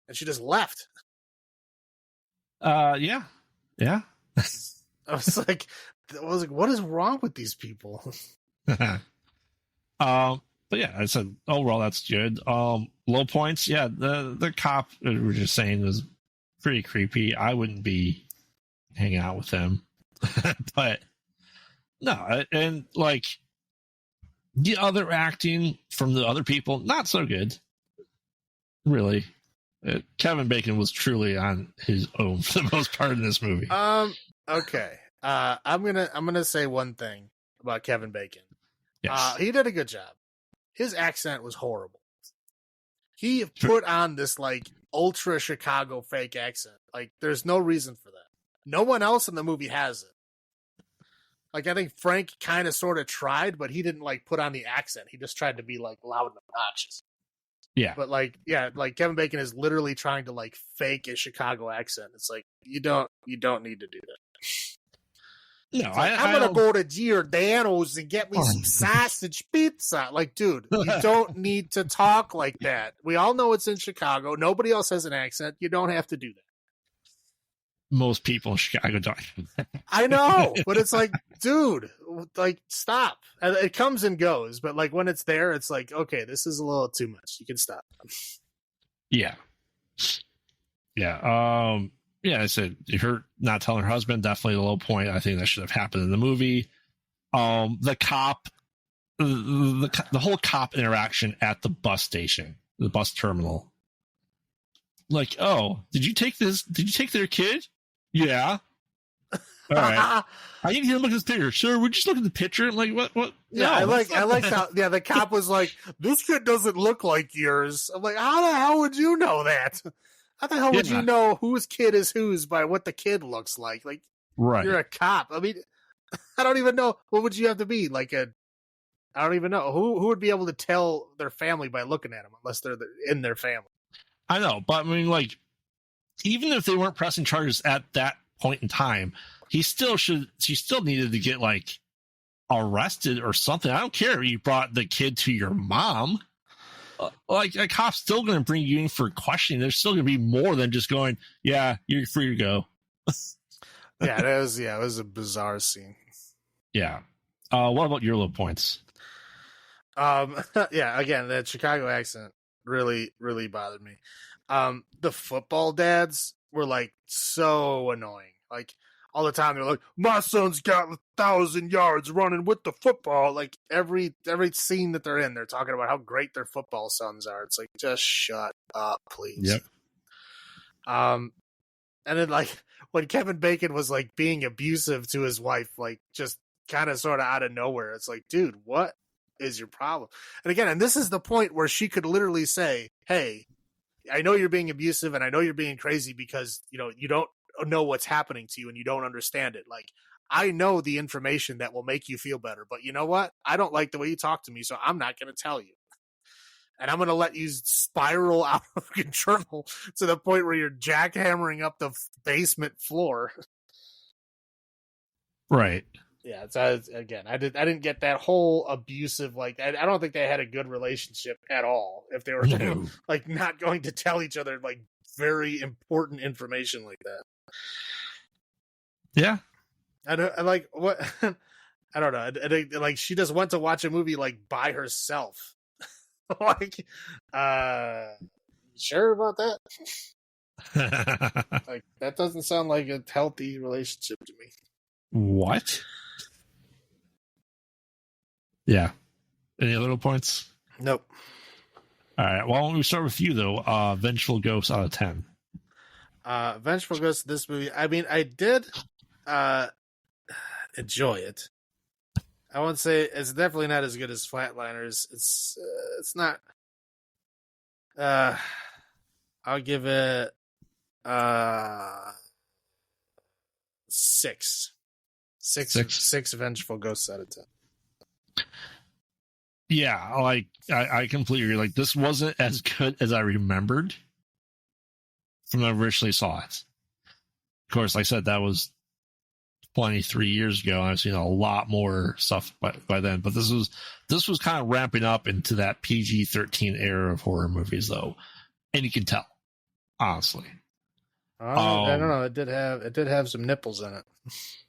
And she just left. Yeah. I was like, what is wrong with these people? But yeah, I said overall that's good. Low points, yeah, the cop we were just saying was pretty creepy. I wouldn't be hanging out with him. But no, and like the other acting from the other people, not so good. Really. Kevin Bacon was truly on his own for the most part in this movie. Okay. I'm gonna say one thing about Kevin Bacon. Yes. He did a good job. His accent was horrible. He put on this, like, ultra Chicago fake accent. Like, there's no reason for that. No one else in the movie has it. Like, I think Frank kind of sort of tried, but he didn't, like, put on the accent. He just tried to be, like, loud and obnoxious. Yeah. But, like, yeah, like, Kevin Bacon is literally trying to, like, fake a Chicago accent. It's like, you don't need to do that. No, I'm going to go to Giordano's and get me some sausage pizza. Like, dude, you don't need to talk like that. We all know it's in Chicago. Nobody else has an accent. You don't have to do that. Most people in Chicago don't. I know, but it's like, dude, like, stop. And it comes and goes, but, like, when it's there, it's like, okay, this is a little too much. You can stop. Yeah. Yeah. Yeah, I said her not telling her husband, definitely a low point. I think that should have happened in the movie. The cop, the whole cop interaction at the bus station, the bus terminal. Like, oh, did you take their kid? Yeah. All right. I need to look at this picture. Sure, we're just looking at the picture. I'm like, what? Yeah, no, I like how, yeah, the cop was like, this kid doesn't look like yours. I'm like, how the hell would you know that? How the hell would you know whose kid is whose by what the kid looks like? Like, right. You're a cop. I mean, I don't even know. What would you have to be? Like I don't even know. Who would be able to tell their family by looking at them unless they're in their family? I know, but I mean, like, even if they weren't pressing charges at that point in time, she still needed to get, like, arrested or something. I don't care if you brought the kid to your mom. Like, a cop's still going to bring you in for questioning. There's still going to be more than just going, yeah, you're free to go. It was a bizarre scene. Yeah. What about your low points? Yeah, again, that Chicago accent really, really bothered me. The football dads were, like, so annoying. Like, all the time they're like, my son's got 1,000 yards running with the football. Like, every scene that they're in, they're talking about how great their football sons are. It's like, just shut up, please. Yep. And then, like, when Kevin Bacon was, like, being abusive to his wife, like, just kind of sort of out of nowhere, it's like, dude, what is your problem? And again, and this is the point where she could literally say, hey, I know you're being abusive and I know you're being crazy because, you know, you don't know what's happening to you and you don't understand it. Like, I know the information that will make you feel better, but you know what? I don't like the way you talk to me, so I'm not going to tell you. And I'm going to let you spiral out of control to the point where you're jackhammering up the basement floor. Right. Yeah. So again, I didn't get that whole abusive, like, I don't think they had a good relationship at all. If they were like not going to tell each other, like, very important information like that. Yeah. I like what I don't know. Like she just went to watch a movie like by herself. Like, sure about that? Like that doesn't sound like a healthy relationship to me. What? Yeah. Any other points? Nope. All right. Well, when we start with you though, Vengeful Ghost out of 10. Vengeful Ghost. This movie. I mean, I did enjoy it. I won't say it's definitely not as good as Flatliners. It's not. I'll give it 6. Six Vengeful Ghosts out of 10. Yeah, like I completely agree. Like this wasn't as good as I remembered from when I originally saw it. Of course, like I said, that was 23 years ago. I've seen a lot more stuff by then, but this was kind of ramping up into that PG-13 era of horror movies, though, and you can tell, honestly. I don't know. It did have some nipples in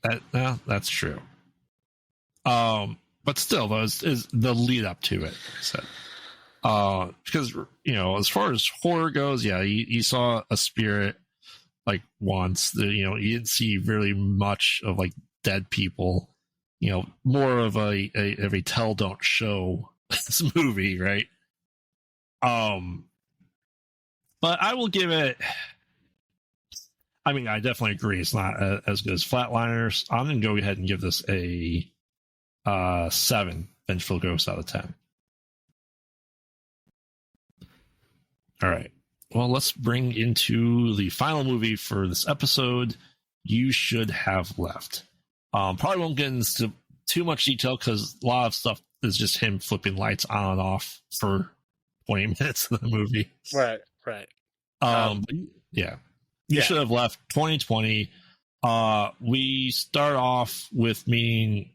it. That's true. But still, though, is the lead up to it. Like I said, because as far as horror goes, yeah, you saw a spirit like once. You didn't see really much of like dead people. More of a tell don't show this movie, right? But I will give it. I mean, I definitely agree. It's not as good as Flatliners. I'm going to go ahead and give this a 7 Vengeful Ghosts out of 10. All right. Well, let's bring into the final movie for this episode. You Should Have Left. Probably won't get into too much detail because a lot of stuff is just him flipping lights on and off for 20 minutes of the movie. Right. Yeah. You Should Have Left 2020. We start off with meeting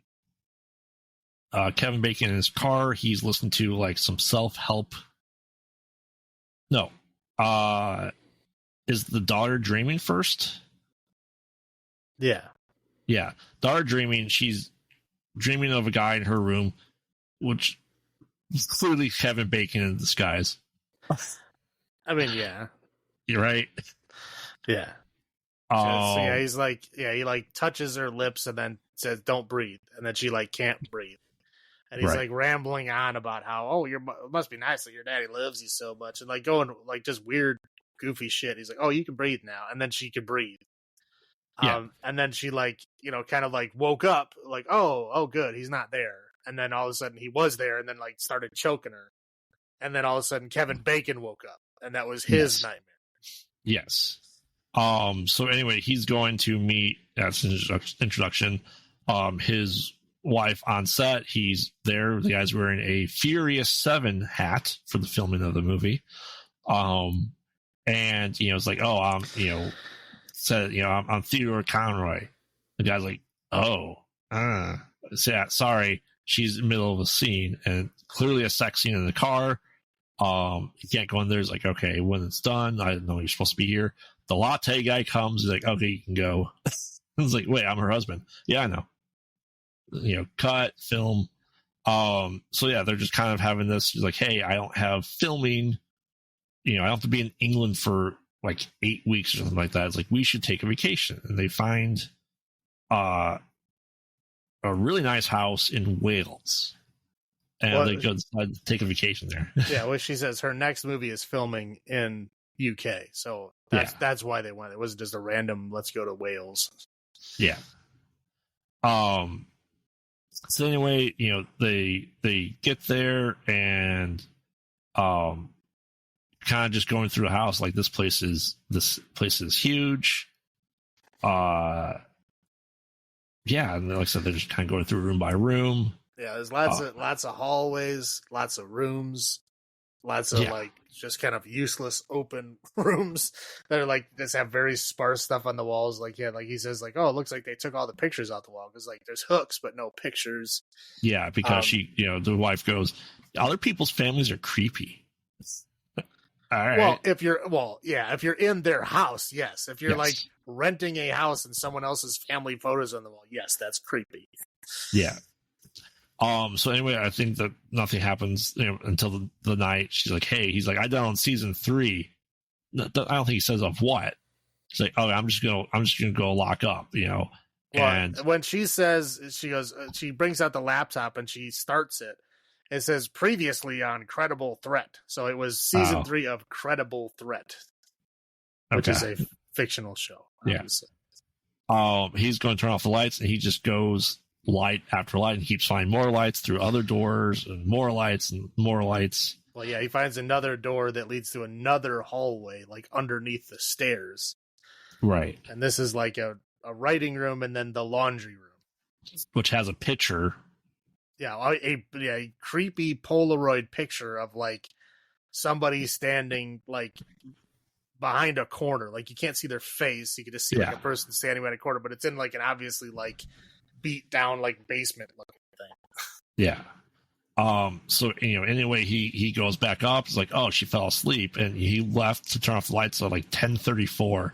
Kevin Bacon in his car. He's listening to like some self-help. No. Is the daughter dreaming first? Yeah. Daughter dreaming. She's dreaming of a guy in her room, which is clearly Kevin Bacon in disguise. I mean, yeah. You're right. Yeah. So he's like, he like touches her lips and then says, "Don't breathe," and then she like can't breathe, and he's like rambling on about how, it must be nice that your daddy loves you so much, and like going like just weird, goofy shit. He's like, "Oh, you can breathe now," and then she can breathe. And then she like kind of like woke up like, oh good, he's not there, and then all of a sudden he was there, and then like started choking her, and then all of a sudden Kevin Bacon woke up, and that was his nightmare. Yes. So anyway, he's going to meet, that's an introduction, his wife on set. He's there. The guy's wearing a Furious 7 hat for the filming of the movie. And, it's like, oh, I'm Theodore Conroy. The guy's like, sorry. She's in the middle of a scene and clearly a sex scene in the car. You can't go in there. It's like, okay, when it's done, I didn't know you're supposed to be here. The latte guy comes. He's like, okay, you can go. It's like, wait, I'm her husband. Yeah, I know. Cut, film. So yeah, they're just kind of having this. He's like, hey, I don't have filming. I don't have to be in England for like 8 weeks or something like that. It's like, we should take a vacation. And they find a really nice house in Wales. And they go decide to take a vacation there. Yeah, well, she says her next movie is filming in UK, so that's why they went. It wasn't just a random let's go to Wales. Yeah. So anyway, they get there and kind of just going through a house. Like this place is huge. And like I said, they're just kind of going through room by room. Yeah, there's lots of hallways, lots of rooms, lots of like just kind of useless open rooms that are like just have very sparse stuff on the walls. Like like he says, like, oh, it looks like they took all the pictures out the wall because like there's hooks but no pictures. Yeah, because she, the wife goes, other people's families are creepy. All right. Well, if you're in their house, yes. If you're like renting a house and someone else's family photos on the wall, yes, that's creepy. Yeah. So anyway, I think that nothing happens until the night. She's like, "Hey," he's like, "I done on season 3." I don't think he says of what. She's like, "Oh, I'm just gonna go lock up," Well, and when she says, she brings out the laptop and she starts it. It says previously on Credible Threat. So it was season 3 of Credible Threat, which is a fictional show. Obviously. Yeah. He's going to turn off the lights, and he just goes light after light and keeps finding more lights through other doors and more lights and more lights. Well, yeah, he finds another door that leads to another hallway, like underneath the stairs. Right. And this is like a writing room and then the laundry room. Which has a picture. Yeah, a creepy Polaroid picture of like somebody standing like behind a corner. Like you can't see their face. You can just see like a person standing behind a corner, but it's in like an obviously like beat down like basement looking thing. Yeah. So anyway, he goes back up. It's like, oh, she fell asleep, and he left to turn off the lights at like 10:34,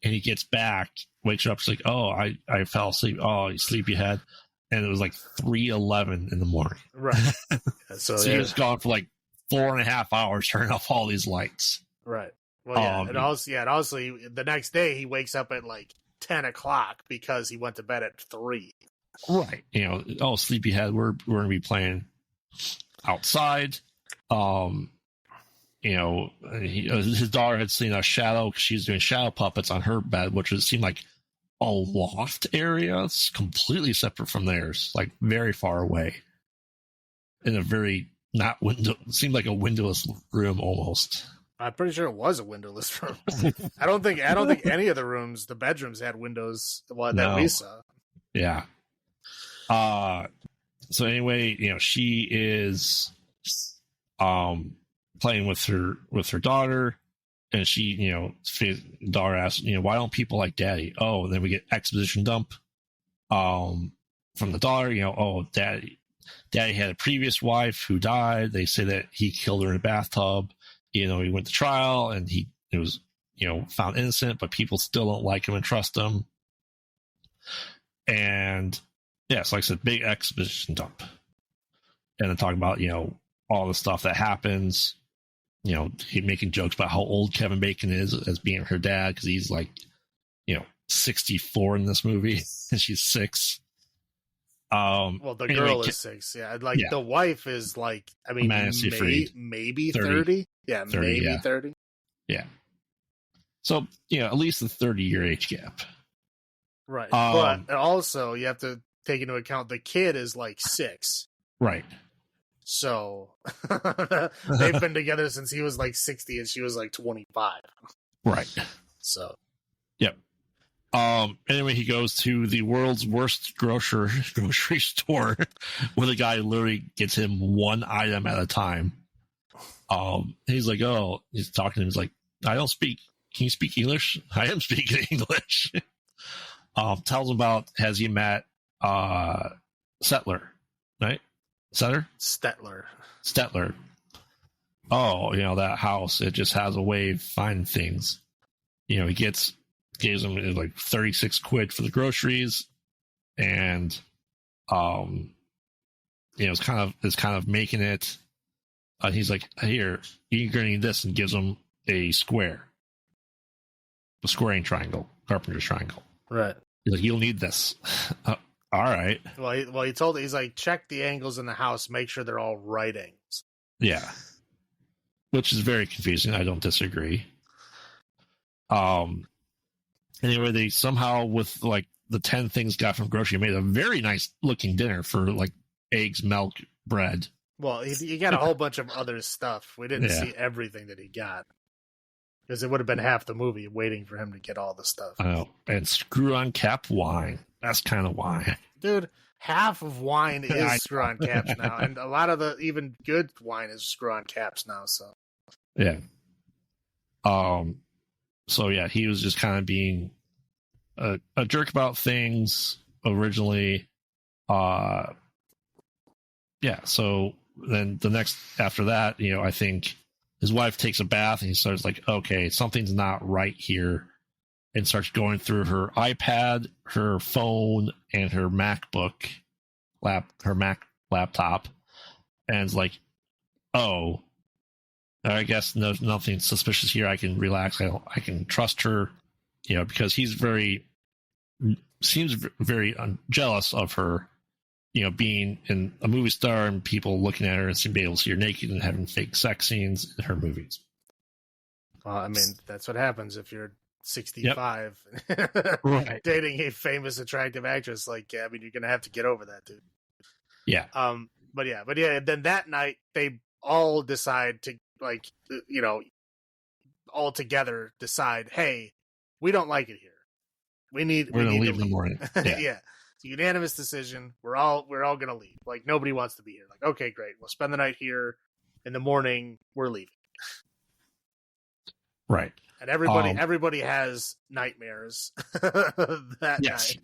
and he gets back, wakes her up. She's like, oh, I fell asleep. Oh, you sleepyhead. And it was like 3:11 in the morning. Right. So he was gone for like 4.5 hours turning off all these lights. Right. Well, yeah. And also the next day he wakes up at like 10 o'clock because he went to bed at 3. Right. Oh, sleepyhead, we're going to be playing outside. His daughter had seen a shadow because she was doing shadow puppets on her bed, which seemed like a loft area. It's completely separate from theirs, like very far away. In a very not window, seemed like a windowless room almost. I'm pretty sure it was a windowless room. I don't think any of the rooms, the bedrooms, had windows that we saw. Yeah. So anyway, she is playing with her daughter, and she, daughter asks, why don't people like daddy? Oh, and then we get exposition dump from the daughter, oh, daddy had a previous wife who died. They say that he killed her in a bathtub. He went to trial and he was, found innocent, but people still don't like him and trust him. And yes, like I said, big exposition dump. And then talking about, all the stuff that happens. He making jokes about how old Kevin Bacon is as being her dad, because he's like, 64 in this movie and she's 6. Well, the girl is 6. Yeah. Like the wife is like, I mean, maybe 30. Yeah. 30, maybe 30. Yeah. So, at least a 30-year age gap. Right. But also you have to take into account the kid is like 6. Right. So they've been together since he was like 60 and she was like 25. Right. So. Yep. Anyway, he goes to the world's worst grocery store where the guy literally gets him one item at a time. He's like, oh, he's talking to him. He's like, can you speak English? I am speaking English. Tells him about, has he met, Settler, right? Stetler. Oh, that house, it just has a way of finding things. He gives him like 36 quid for the groceries, and it's kind of making it. He's like, here, you're gonna need this, and gives him a squaring triangle, carpenter's triangle. Right. He's like, you'll need this. All right. Well, he's like, check the angles in the house, make sure they're all right angles. Yeah. Which is very confusing. I don't disagree. Anyway, they somehow, with like the 10 things got from grocery, made a very nice looking dinner for like eggs, milk, bread. Well, he got a whole bunch of other stuff. We didn't see everything that he got, because it would have been half the movie waiting for him to get all the stuff. I know. And screw on cap wine. That's kind of wine. Dude, half of wine is screw on caps now. And a lot of the even good wine is screw on caps now. So, yeah. So yeah, he was just kind of being a jerk about things originally. Yeah. So then after that, I think his wife takes a bath and he starts like, okay, something's not right here, and starts going through her iPad, her phone, and her MacBook, her Mac laptop, and it's like, oh, I guess there's nothing suspicious here. I can relax. I can trust her, because he's seems very jealous of her, being in a movie star and people looking at her and seem to be able to see her naked and having fake sex scenes in her movies. Well, I mean, that's what happens if you're 65 right. dating a famous, attractive actress. Like, yeah, I mean, you're going to have to get over that, dude. Yeah. But yeah, then that night they all decide to, like, all together decide, hey, we don't like it here. We're going to leave in the morning. Yeah. Yeah. It's a unanimous decision. We're all going to leave. Like, nobody wants to be here. Like, okay, great. We'll spend the night here. In the morning, we're leaving. Right. And everybody has nightmares that night.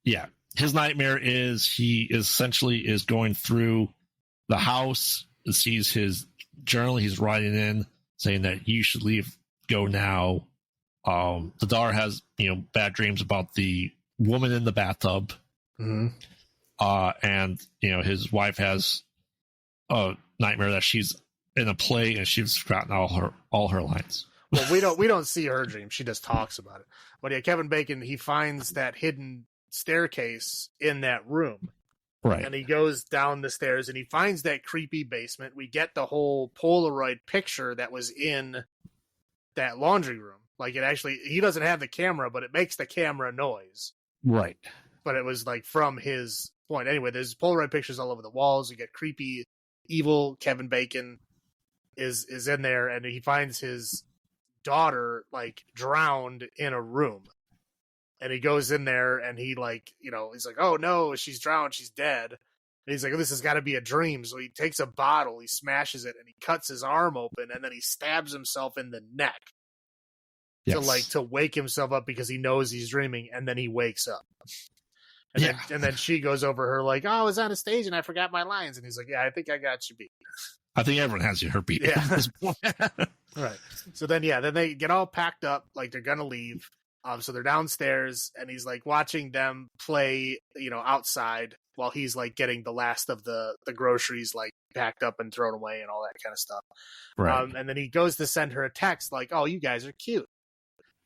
Yeah. His nightmare is he essentially is going through the house, sees his journal he's writing in, saying that you should leave, go now. The daughter has, bad dreams about the woman in the bathtub. Mm-hmm. And, his wife has a nightmare that she's in a play and she's forgotten all her lines. Well, we don't see her dream. She just talks about it. But yeah, Kevin Bacon, he finds that hidden staircase in that room. Right. And he goes down the stairs and he finds that creepy basement. We get the whole Polaroid picture that was in that laundry room. Like, it actually, he doesn't have the camera, but it makes the camera noise. Right. But it was like from his point. Anyway, there's Polaroid pictures all over the walls. You get creepy, evil Kevin Bacon is in there, and he finds his daughter like drowned in a room. And he goes in there and he he's like, oh no, she's drowned, she's dead. And he's like, oh, this has got to be a dream. So he takes a bottle, he smashes it, and he cuts his arm open, and then he stabs himself in the neck. Yes. To wake himself up because he knows he's dreaming, and then he wakes up. And then she goes over her like, oh, I was on a stage and I forgot my lines. And he's like, yeah, I think I got you beat. I think everyone has her beat. Yeah. Right. So then they get all packed up, like they're going to leave. So they're downstairs and he's like watching them play, outside while he's like getting the last of the groceries like packed up and thrown away and all that kind of stuff. Right. And then he goes to send her a text like, oh, you guys are cute.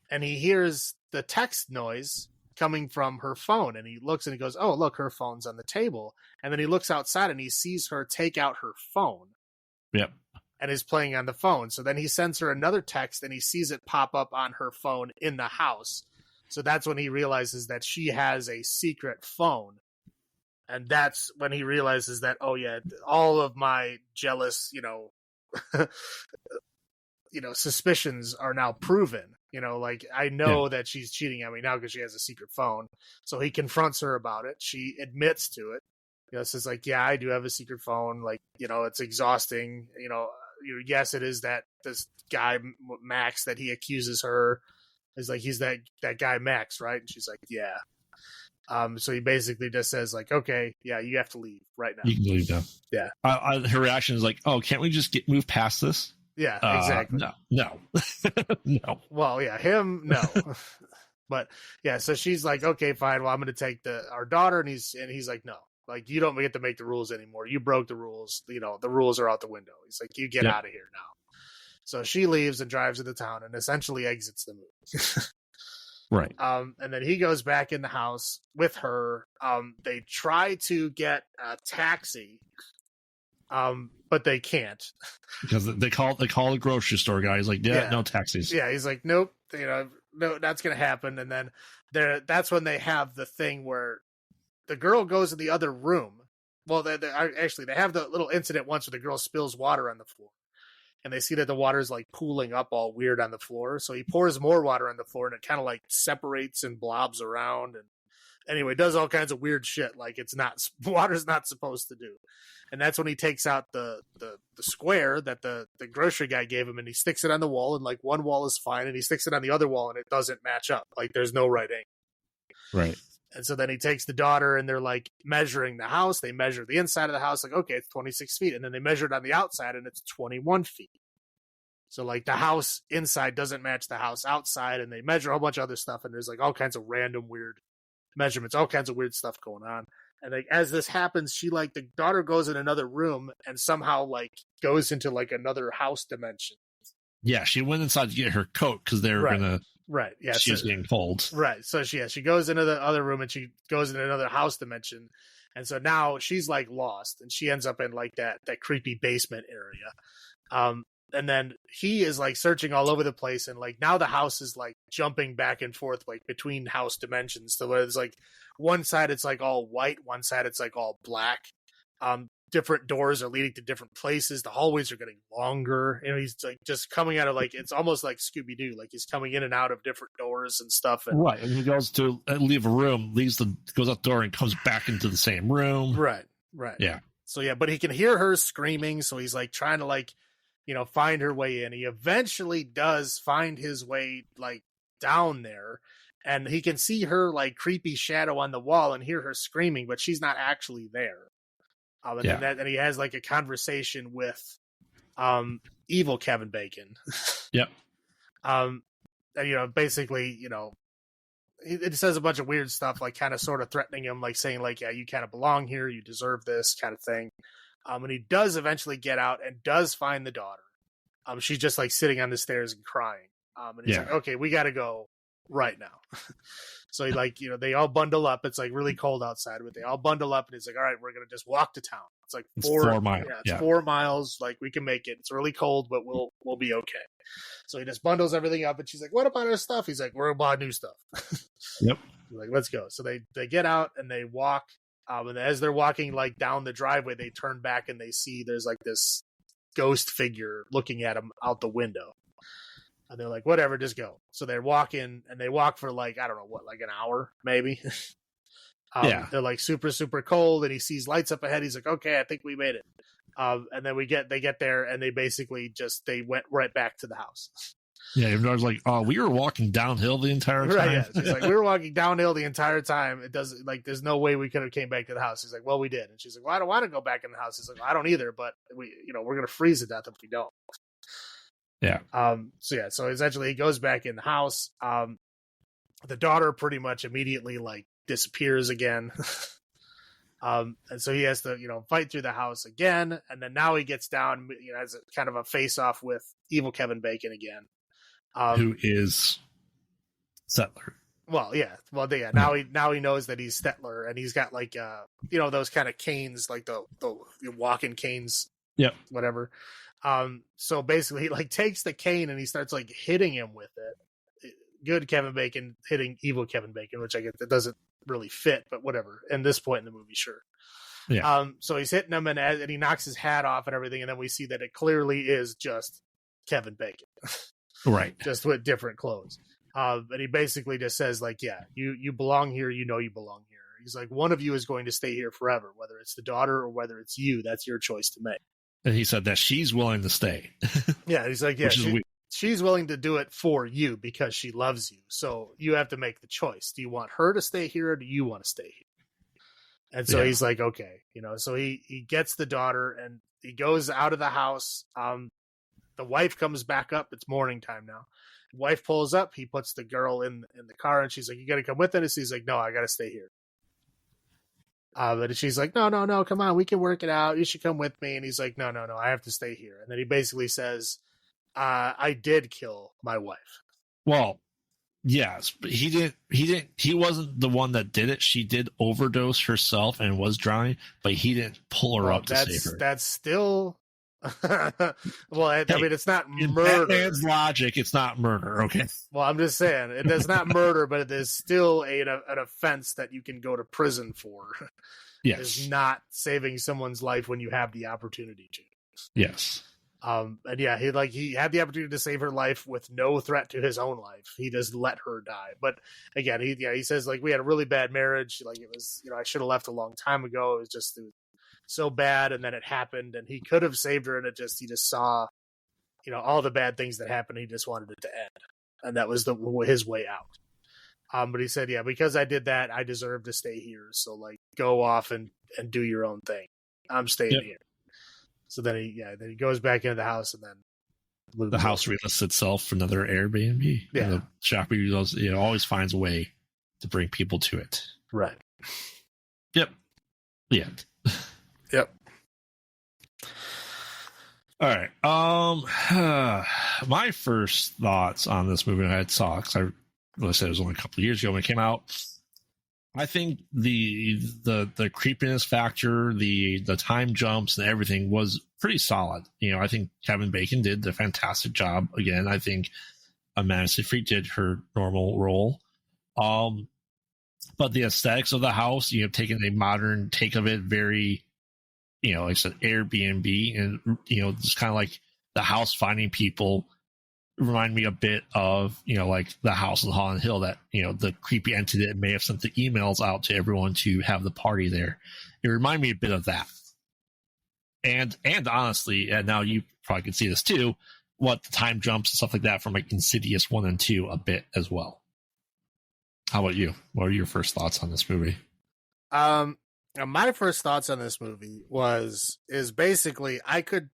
And he hears the text noise coming from her phone, and he looks and he goes, oh, look, her phone's on the table. And then he looks outside and he sees her take out her phone. Yep. And is playing on the phone. So then he sends her another text and he sees it pop up on her phone in the house. So that's when he realizes that she has a secret phone. And that's when he realizes that, oh yeah, all of my jealous, suspicions are now proven. I know that she's cheating on me now because she has a secret phone. So he confronts her about it. She admits to it. Says like, yeah, I do have a secret phone. Like, it's exhausting. Yes, it is that this guy Max that he accuses her is like, he's that guy Max, right? And she's like, yeah. So he basically just says like, okay, yeah, you have to leave right now. You can leave now. Yeah. Her reaction is like, oh, can't we just move past this? Yeah, exactly. No. No. Well, yeah, him, no. But yeah, so she's like, okay, fine. Well, I'm going to take our daughter, and he's like, no, like you don't get to make the rules anymore. You broke the rules. The rules are out the window. He's like, you get out of here now. So she leaves and drives into town and essentially exits the movie. Right. And then he goes back in the house with her. They try to get a taxi. But they can't because they call the grocery store guy. He's like, yeah, no taxis. Yeah, he's like, nope, no, that's gonna happen. And then that's when they have the thing where the girl goes in the other room. Well, they have the little incident once where the girl spills water on the floor, and they see that the water is like pooling up all weird on the floor. So he pours more water on the floor, and it kind of like separates and blobs around, and anyway, does all kinds of weird shit like water's not supposed to do. And that's when he takes out the square that the grocery guy gave him, and he sticks it on the wall, and like one wall is fine, and he sticks it on the other wall, and it doesn't match up. Like there's no right angle. Right. And so then he takes the daughter, and they're like measuring the house. They measure the inside of the house, like, okay, it's 26 feet. And then they measure it on the outside, and it's 21 feet. So like the house inside doesn't match the house outside, and they measure a whole bunch of other stuff, and there's like all kinds of random weird measurements, all kinds of weird stuff going on. And like as this happens, she like the daughter goes in another room and somehow like goes into like another house dimension. Yeah, she went inside to get her coat because they were gonna. Right. Yeah. She was getting cold. Right. So she goes into the other room and she goes into another house dimension. And so now she's like lost and she ends up in like that creepy basement area. And then he is like searching all over the place, and like now the house is like jumping back and forth like between house dimensions. So where there's like one side it's like all white, one side it's like all black. Different doors are leading to different places. The hallways are getting longer. You know, he's like just coming out of like, it's almost like Scooby Doo. Like he's coming in and out of different doors and stuff. And, right. And he goes to leave a room, goes out the door and comes back into the same room. Right. Right. Yeah. So yeah, but he can hear her screaming. So he's like trying to like, you know, find her way in. He eventually does find his way like down there, and he can see her like creepy shadow on the wall and hear her screaming, but she's not actually there. And he has like a conversation with evil Kevin Bacon. Yep. And, you know, basically, you know, it says a bunch of weird stuff, like kind of sort of threatening him, like saying like, yeah, you kind of belong here. You deserve this kind of thing. And he does eventually get out and does find the daughter. She's just like sitting on the stairs and crying. And he's like, okay, we got to go right now. So he like, you know, they all bundle up. It's like really cold outside, but they all bundle up and he's like, all right, we're going to just walk to town. It's like 4 miles. Yeah, it's 4 miles. Like we can make it. It's really cold, but we'll be okay. So he just bundles everything up and she's like, what about our stuff? He's like, we're going to buy new stuff. Yep. Like, let's go. So they get out and they walk. And as they're walking like down the driveway, they turn back and they see there's like this ghost figure looking at them out the window. And they're like, whatever, just go. So they're walking, and they walk for like, I don't know, what, like an hour, maybe? They're like super, super cold, and he sees lights up ahead. He's like, okay, I think we made it. And then they get there, and they basically they went right back to the house. Yeah, I was like, oh, we were walking downhill the entire time. Right, yeah. She's like, we were walking downhill the entire time. It doesn't, like, there's no way we could have came back to the house. He's like, well, we did. And she's like, well, I don't want to go back in the house. He's like, well, I don't either, but we're going to freeze to death if we don't. Yeah. So essentially he goes back in the house. The daughter pretty much immediately like disappears again. And so he has to, you know, fight through the house again. And then now he gets down, you know, as a kind of a face off with evil Kevin Bacon again. Who is Settler. Well, yeah. Well, yeah. Now he knows that he's Stetler, and he's got like, you know, those kind of canes, like the walking canes. Yep. Whatever. So basically he like takes the cane and he starts like hitting him with it. Good Kevin Bacon hitting evil Kevin Bacon, which I guess it doesn't really fit, but whatever. In this point in the movie, sure. Yeah. So he's hitting him and he knocks his hat off and everything, and then we see that it clearly is just Kevin Bacon. Right. Just with different clothes. And he basically just says like, yeah, you belong here, you know you belong here. He's like, one of you is going to stay here forever, whether it's the daughter or whether it's you. That's your choice to make. And he said that she's willing to stay. Yeah, he's like, yeah, she's willing to do it for you because she loves you. So you have to make the choice. Do you want her to stay here or do you want to stay here? And so he's like, okay, you know, so he gets the daughter and he goes out of the house. The wife comes back up. It's morning time now. Wife pulls up. He puts the girl in the car and she's like, you got to come with us. He's like, no, I got to stay here. But she's like, no, come on, we can work it out. You should come with me. And he's like, no, I have to stay here. And then he basically says, I did kill my wife. Well, yes, but he wasn't the one that did it. She did overdose herself and was drowning, but he didn't pull her up to save her. That's still, well, I mean, it's not in murder. Batman's logic, it's not murder, okay? Well, I'm just saying, it is not murder, but it is still an offense that you can go to prison for. Yes. Is not saving someone's life when you have the opportunity to. Yes. And yeah, he had the opportunity to save her life with no threat to his own life. He just let her die. But again, he says like, we had a really bad marriage. Like it was, you know, I should have left a long time ago. It was just so bad. And then it happened and he could have saved her. And he just saw, you know, all the bad things that happened. He just wanted it to end. And that was his way out. But he said, yeah, because I did that, I deserve to stay here. So like, go off and do your own thing. I'm staying here. So then he goes back into the house and then the house relists itself for another Airbnb. Yeah. And the shopper always finds a way to bring people to it. Right. Yep. The end. Yep. All right. My first thoughts on this movie I saw, because I said it was only a couple of years ago when it came out. I think the creepiness factor, the time jumps and everything was pretty solid. I think Kevin Bacon did a fantastic job. Again, I think Amanda Seyfried did her normal role. But the aesthetics of the house, taking a modern take of it, very, like I said, Airbnb, and just kind of like the house finding people. Remind me a bit of, like the house on Holland Hill, that, the creepy entity that may have sent the emails out to everyone to have the party there. It reminded me a bit of that. And honestly, and now you probably can see this too, what the time jumps and stuff like that from like Insidious 1 and 2 a bit as well. How about you? What are your first thoughts on this movie? My first thoughts on this movie is basically I could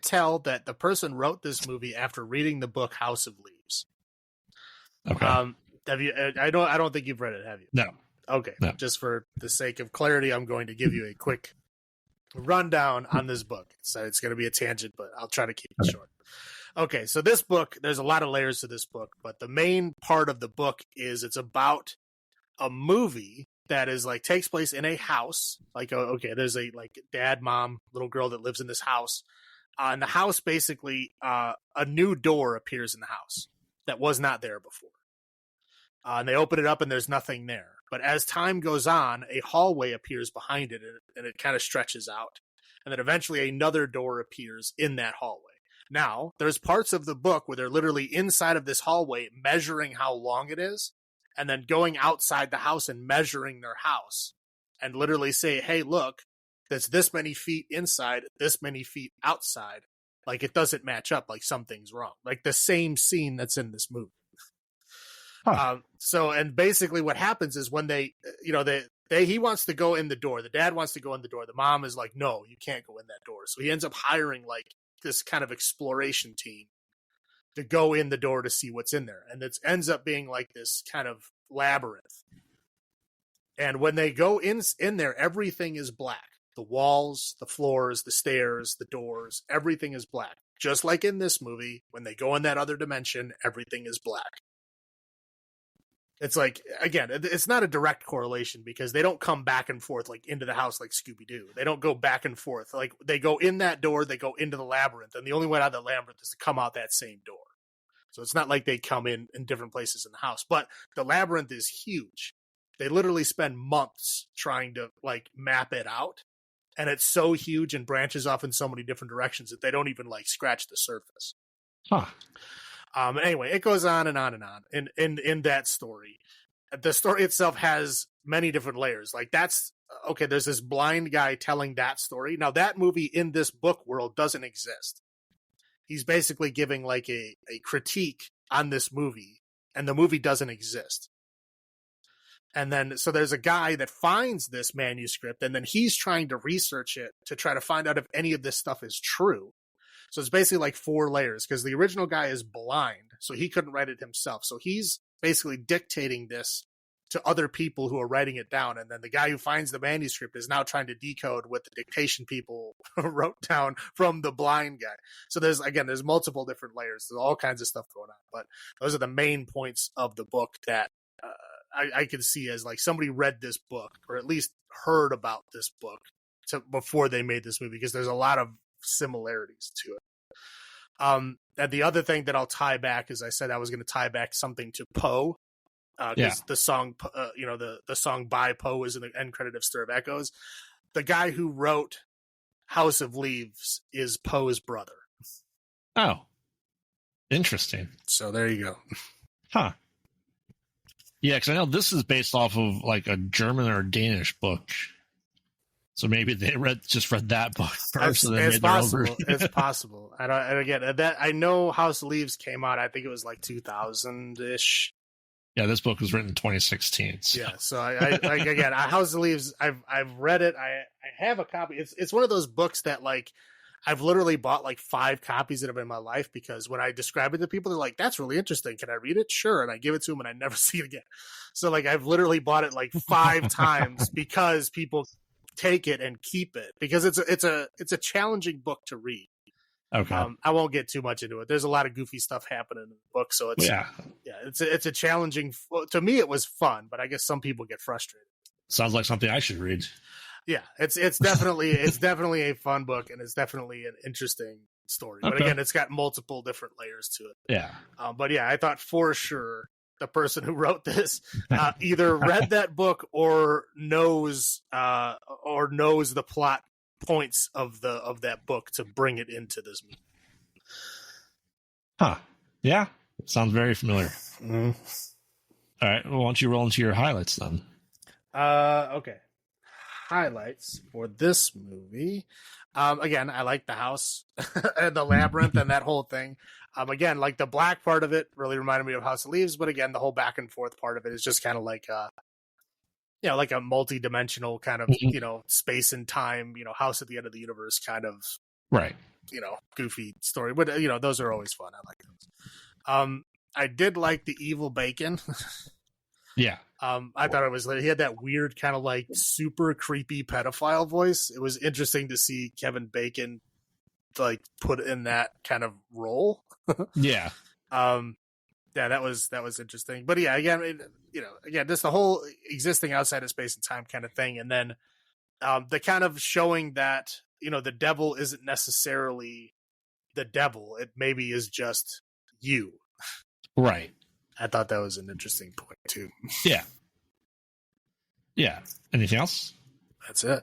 tell that the person wrote this movie after reading the book House of Leaves. Okay. Have you? I don't think you've read it, have you? No. Okay. No. Just for the sake of clarity, I'm going to give you a quick rundown on this book. So it's going to be a tangent, but I'll try to keep it short. Okay. So this book, there's a lot of layers to this book, but the main part of the book is it's about a movie that is like takes place in a house. Like, there's a like dad, mom, little girl that lives in this house. In the house, basically, a new door appears in the house that was not there before. And they open it up and there's nothing there. But as time goes on, a hallway appears behind it and it kind of stretches out. And then eventually another door appears in that hallway. Now, there's parts of the book where they're literally inside of this hallway measuring how long it is and then going outside the house and measuring their house and literally say, hey, look, that's this many feet inside, this many feet outside. Like, it doesn't match up. Like, something's wrong. Like, the same scene that's in this movie. Huh. And basically what happens is when he wants to go in the door. The dad wants to go in the door. The mom is like, no, you can't go in that door. So he ends up hiring, like, this kind of exploration team to go in the door to see what's in there. And it ends up being, like, this kind of labyrinth. And when they go in there, everything is black. The walls, the floors, the stairs, the doors, everything is black. Just like in this movie, when they go in that other dimension, everything is black. It's like, again, it's not a direct correlation because they don't come back and forth like into the house like Scooby-Doo. They don't go back and forth. Like, they go in that door, they go into the labyrinth, and the only way out of the labyrinth is to come out that same door. So it's not like they come in different places in the house. But the labyrinth is huge. They literally spend months trying to, like, map it out. And it's so huge and branches off in so many different directions that they don't even, like, scratch the surface. Huh. Anyway, it goes on and on and on in that story. The story itself has many different layers. Like, there's this blind guy telling that story. Now, that movie in this book world doesn't exist. He's basically giving, like, a critique on this movie, and the movie doesn't exist. And then, so there's a guy that finds this manuscript, and then he's trying to research it to try to find out if any of this stuff is true. So it's basically like 4 layers, because the original guy is blind, so he couldn't write it himself. So he's basically dictating this to other people who are writing it down. And then the guy who finds the manuscript is now trying to decode what the dictation people wrote down from the blind guy. So there's multiple different layers. There's all kinds of stuff going on. But those are the main points of the book that I can see as, like, somebody read this book or at least heard about this book before they made this movie, because there's a lot of similarities to it. And the other thing that I'll tie back is I said I was going to tie back something to Poe. Because the song, the song by Poe is in the end credit of Stir of Echoes. The guy who wrote House of Leaves is Poe's brother. Oh, interesting. So there you go. Huh. Yeah, because I know this is based off of like a German or Danish book. So maybe they just read that book first. It's possible. It's possible. I know House of Leaves came out. I think it was like 2000-ish. Yeah, this book was written in 2016. So. Yeah, so I House of Leaves. I've read it. I have a copy. It's one of those books that, like, I've literally bought like 5 copies of it in my life because when I describe it to people, they're like, "That's really interesting. Can I read it?" Sure, and I give it to them, and I never see it again. So like I've literally bought it like 5 times because people take it and keep it because it's a challenging book to read. Okay. I won't get too much into it. There's a lot of goofy stuff happening in the book, so it's it's a challenging. To me, it was fun, but I guess some people get frustrated. Sounds like something I should read. Yeah, it's definitely a fun book, and it's definitely an interesting story. But again, it's got multiple different layers to it. Yeah. But yeah, I thought for sure the person who wrote this either read that book or knows the plot points of that book to bring it into this movie. Huh. Yeah. Sounds very familiar. Mm-hmm. All right. Well, why don't you roll into your highlights then? Okay. Highlights for this movie. Again, I like the house and the labyrinth and that whole thing. Again, like the black part of it really reminded me of House of Leaves, but again, the whole back and forth part of it is just kind of like like a multi-dimensional kind of, space and time, house at the end of the universe kind of, right. Goofy story. But, those are always fun. I like those. I did like the evil bacon. Yeah. I thought it was, he had that weird kind of like super creepy pedophile voice. It was interesting to see Kevin Bacon like put in that kind of role. Yeah. Yeah, that was interesting. But yeah, again, just the whole existing outside of space and time kind of thing. And then the kind of showing that, the devil isn't necessarily the devil. It maybe is just you. Right. I thought that was an interesting point too. Yeah. Yeah. Anything else? That's it.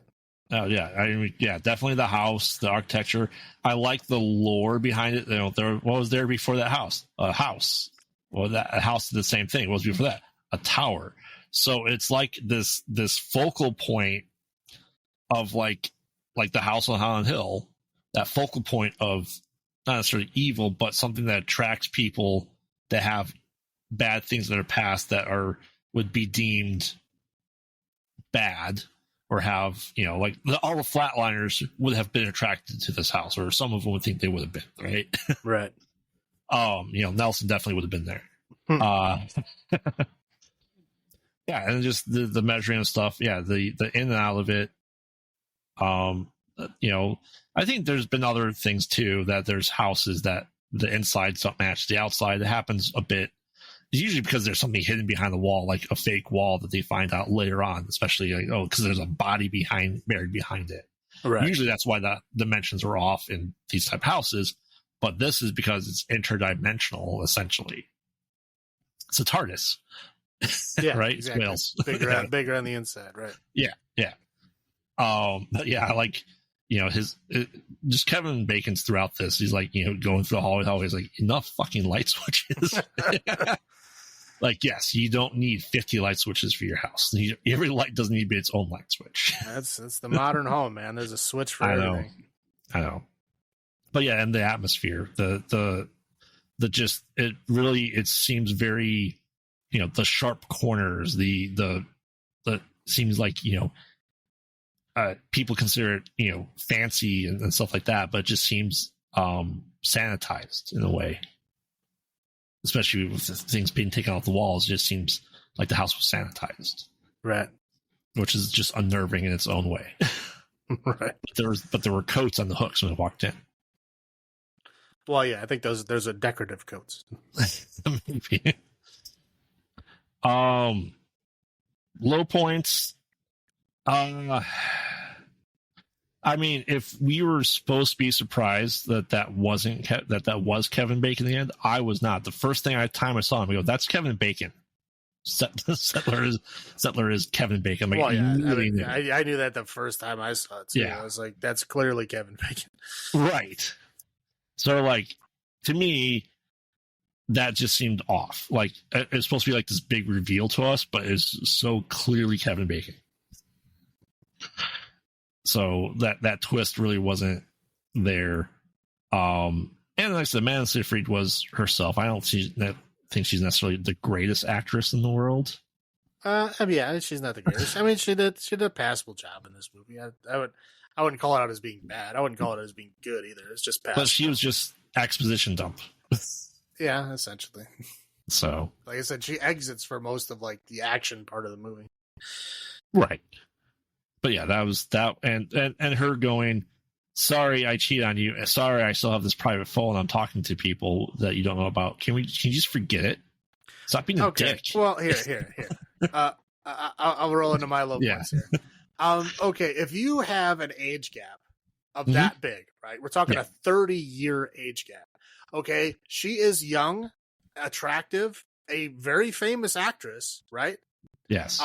Oh yeah. I mean, yeah, definitely the house, the architecture. I like the lore behind it. What was there before that house? A house. Well, a house did the same thing. What was before that? A tower. So it's like this focal point of like the house on Highland Hill, that focal point of not necessarily evil, but something that attracts people that have bad things in their past that would be deemed bad, or have, like all the flatliners would have been attracted to this house, or some of them would think they would have been, right? Right. Nelson definitely would have been there. Yeah, and just the measuring of stuff. Yeah, the in and out of it. I think there's been other things too, that there's houses that the insides don't match the outside. It happens a bit. It's usually because there's something hidden behind the wall, like a fake wall that they find out later on, especially because there's a body buried behind it. Right. Usually that's why the dimensions are off in these type of houses, but this is because it's interdimensional, essentially. It's a TARDIS. Yeah, right? Exactly. Whales. bigger on the inside, right? Yeah. But yeah, I like, just Kevin Bacon's throughout this. He's like, going through the hallway, he's like, enough fucking light switches. Like, yes, you don't need 50 light switches for your house. Every light doesn't need to be its own light switch. That's the modern home, man. There's a switch for everything. I know. But yeah, and the atmosphere, it seems very, the sharp corners, the seems like, people consider it, fancy and stuff like that, but it just seems sanitized in a way. Especially with things being taken off the walls, it just seems like the house was sanitized. Right. Which is just unnerving in its own way. Right. But there were coats on the hooks when I walked in. Well, yeah, I think those are decorative coats. Maybe. Low points. I mean, if we were supposed to be surprised that was Kevin Bacon in the end, I was not. The first time I saw him, I go, "That's Kevin Bacon." Settler is Kevin Bacon. Like, well, yeah, I knew that the first time I saw it too. Yeah. I was like, "That's clearly Kevin Bacon." Right. So, like, to me, that just seemed off. Like, it's supposed to be like this big reveal to us, but it's so clearly Kevin Bacon. So that twist really wasn't there. And like I said, Amanda Seyfried was herself. I don't think she's necessarily the greatest actress in the world. Yeah, she's not the greatest. I mean, she did a passable job in this movie. I wouldn't call it out as being bad. I wouldn't call it as being good either. It's just past. But she was just exposition dump. Yeah, essentially. So, like I said, she exits for most of like the action part of the movie. right. But yeah, that was that, and her going, sorry, I cheat on you. Sorry, I still have this private phone. I'm talking to people that you don't know about. Can you just forget it? Stop being a dick. Well, here. I'll roll into my low points here. Okay, if you have an age gap of that big, right? We're talking a 30-year age gap. Okay, she is young, attractive, a very famous actress, right? Yes.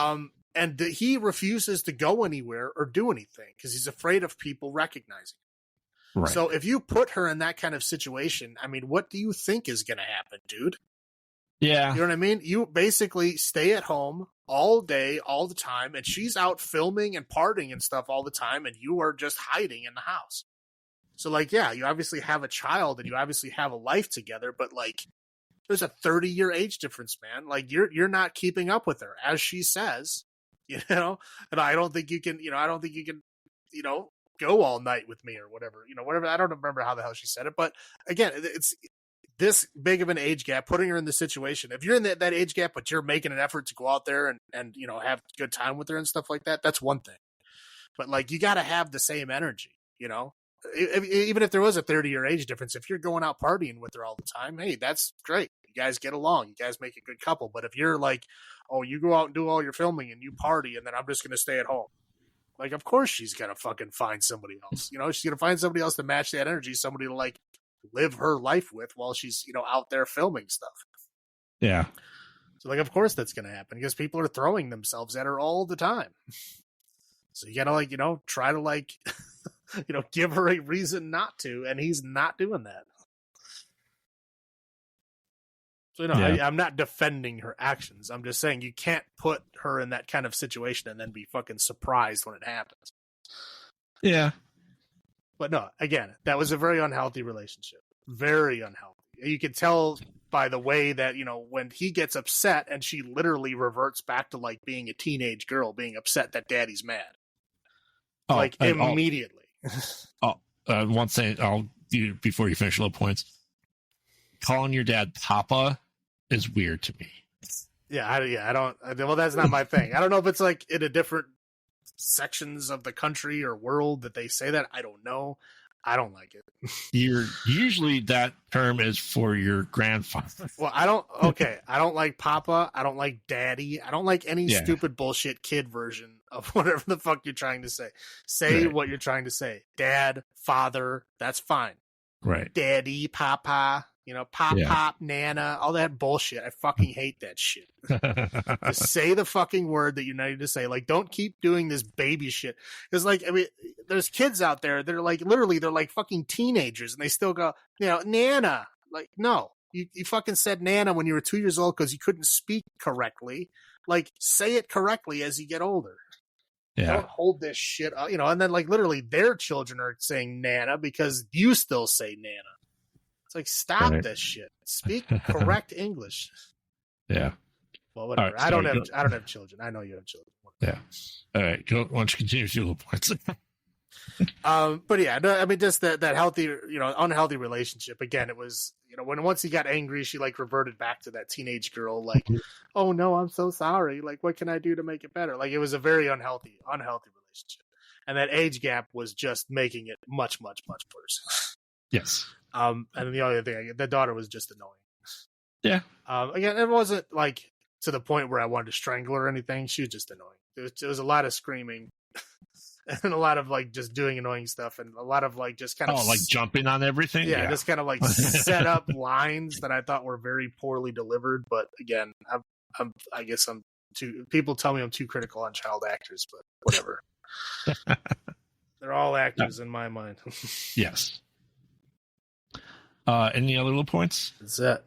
And he refuses to go anywhere or do anything because he's afraid of people recognizing him. Right. So if you put her in that kind of situation, I mean, what do you think is going to happen, dude? Yeah. You know what I mean? You basically stay at home all day, all the time, and she's out filming and partying and stuff all the time, and you are just hiding in the house. So, like, yeah, you obviously have a child and you obviously have a life together, but, like, there's a 30-year age difference, man. Like, you're not keeping up with her, as she says, you know? And I don't think you can, go all night with me or whatever. Whatever. I don't remember how the hell she said it, but again, it's this big of an age gap, putting her in the situation. If you're in that age gap, but you're making an effort to go out there and have a good time with her and stuff like that, that's one thing. But like, you got to have the same energy, even if there was a 30-year age difference, if you're going out partying with her all the time, hey, that's great. You guys get along. You guys make a good couple. But if you're like, oh, you go out and do all your filming and you party and then I'm just going to stay at home. Like, of course she's going to fucking find somebody else. She's going to find somebody else to match that energy, somebody to like live her life with while she's, out there filming stuff. Yeah. So like, of course that's going to happen because people are throwing themselves at her all the time. So you got to like, try to like, give her a reason not to. And he's not doing that. So, I'm not defending her actions. I'm just saying you can't put her in that kind of situation and then be fucking surprised when it happens. Yeah. But no, again, that was a very unhealthy relationship. Very unhealthy. You can tell by the way that, when he gets upset and she literally reverts back to like being a teenage girl, being upset that daddy's mad. Like immediately. One thing I'll do before you finish low points. Calling your dad Papa is weird to me. I don't. Well, that's not my thing. I don't know if it's like in a different sections of the country or world that they say that. I don't know. I don't like it. Usually that term is for your grandfather. Well, I don't like Papa. I don't like Daddy. I don't like any stupid bullshit kid version of whatever the fuck you're trying to say. Say what you're trying to say. Dad, father, that's fine. Right. Daddy, Papa. Pop, Nana, all that bullshit. I fucking hate that shit. Just say the fucking word that you need to say. Like, don't keep doing this baby shit. Because, like, I mean, there's kids out there that are like, literally, they're like fucking teenagers and they still go, Nana. Like, no. You fucking said Nana when you were 2 years old because you couldn't speak correctly. Like, say it correctly as you get older. Yeah. Don't hold this shit up, and then, like, literally, their children are saying Nana because you still say Nana. It's like, stop this shit. Speak correct English. Yeah. Well, whatever. Right, I don't have children. I know you have children. Yeah. All right. Why don't you continue with your little points? But yeah, no, I mean, just that healthy, unhealthy relationship. Again, it was, once he got angry, she like reverted back to that teenage girl. Like, oh no, I'm so sorry. Like, what can I do to make it better? Like, it was a very unhealthy relationship. And that age gap was just making it much, much, much worse. Yes. And the other thing, the daughter was just annoying. Yeah. Again, it wasn't like to the point where I wanted to strangle her or anything. She was just annoying. There was a lot of screaming and a lot of like just doing annoying stuff and a lot of like just kind of like jumping on everything. Yeah, just kind of like set up lines that I thought were very poorly delivered. But again, I guess I'm too. People tell me I'm too critical on child actors, but whatever. They're all actors in my mind. Yes. Any other little points? That's it.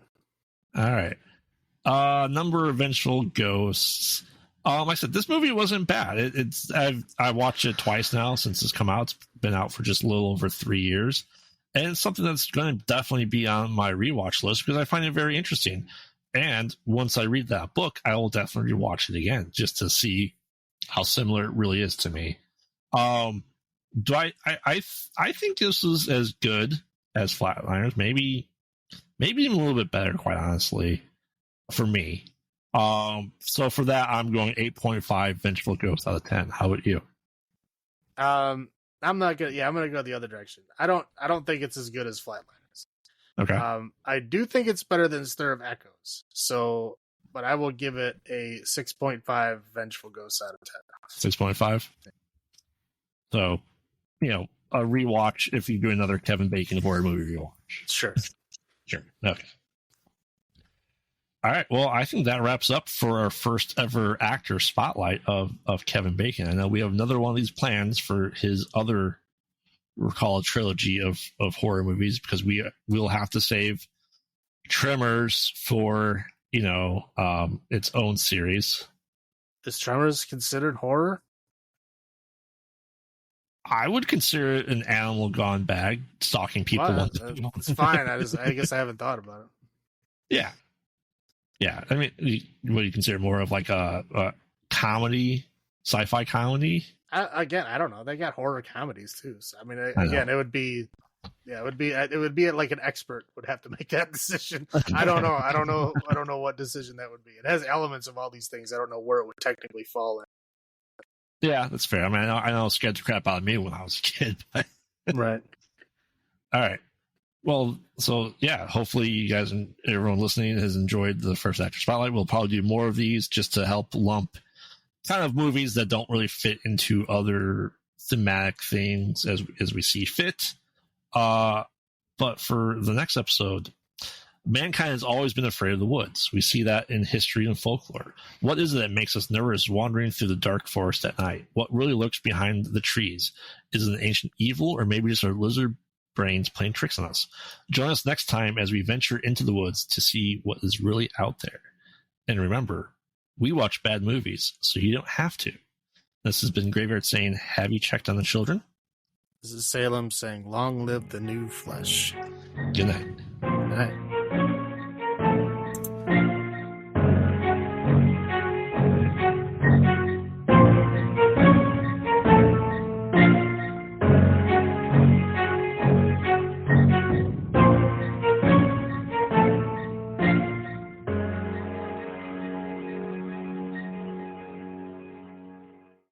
All right. Number of vengeful ghosts. I said this movie wasn't bad. I watched it twice now since it's come out. It's been out for just a little over 3 years, and it's something that's going to definitely be on my rewatch list because I find it very interesting. And once I read that book, I will definitely watch it again just to see how similar it really is to me. Do I think this is as good as Flatliners, maybe even a little bit better, quite honestly, for me. So for that, I'm going 8.5 vengeful ghosts out of 10. How about you? I'm not gonna. Yeah, I'm gonna go the other direction. I don't think it's as good as Flatliners. Okay. I do think it's better than Stir of Echoes. So, but I will give it a 6.5 vengeful ghosts out of 10. 6.5. So, a rewatch if you do another Kevin Bacon horror movie rewatch. Sure. Okay. All right. Well, I think that wraps up for our first ever actor spotlight of Kevin Bacon. I know we have another one of these plans for his other, recall a trilogy of horror movies, because we'll have to save Tremors for, its own series. Is Tremors considered horror? I would consider it an animal gone bad, stalking people. Well, it's fine. I guess I haven't thought about it. Yeah. I mean, what do you consider more of like a comedy, sci-fi comedy? I don't know. They got horror comedies too. So, I mean, it would be like an expert would have to make that decision. I don't know what decision that would be. It has elements of all these things. I don't know where it would technically fall in. Yeah, that's fair. I mean, I know it scared the crap out of me when I was a kid. But right. All right. Well, so yeah, hopefully you guys and everyone listening has enjoyed the first actor spotlight. We'll probably do more of these just to help lump kind of movies that don't really fit into other thematic things as we see fit. But for the next episode, mankind has always been afraid of the woods. We see that in history and folklore. What is it that makes us nervous wandering through the dark forest at night? What really lurks behind the trees? Is it an ancient evil, or maybe just our lizard brains playing tricks on us? Join us next time as we venture into the woods to see what is really out there. And remember, we watch bad movies, so you don't have to. This has been Graveyard saying, have you checked on the children? This is Salem saying, long live the new flesh. Good night. Good night.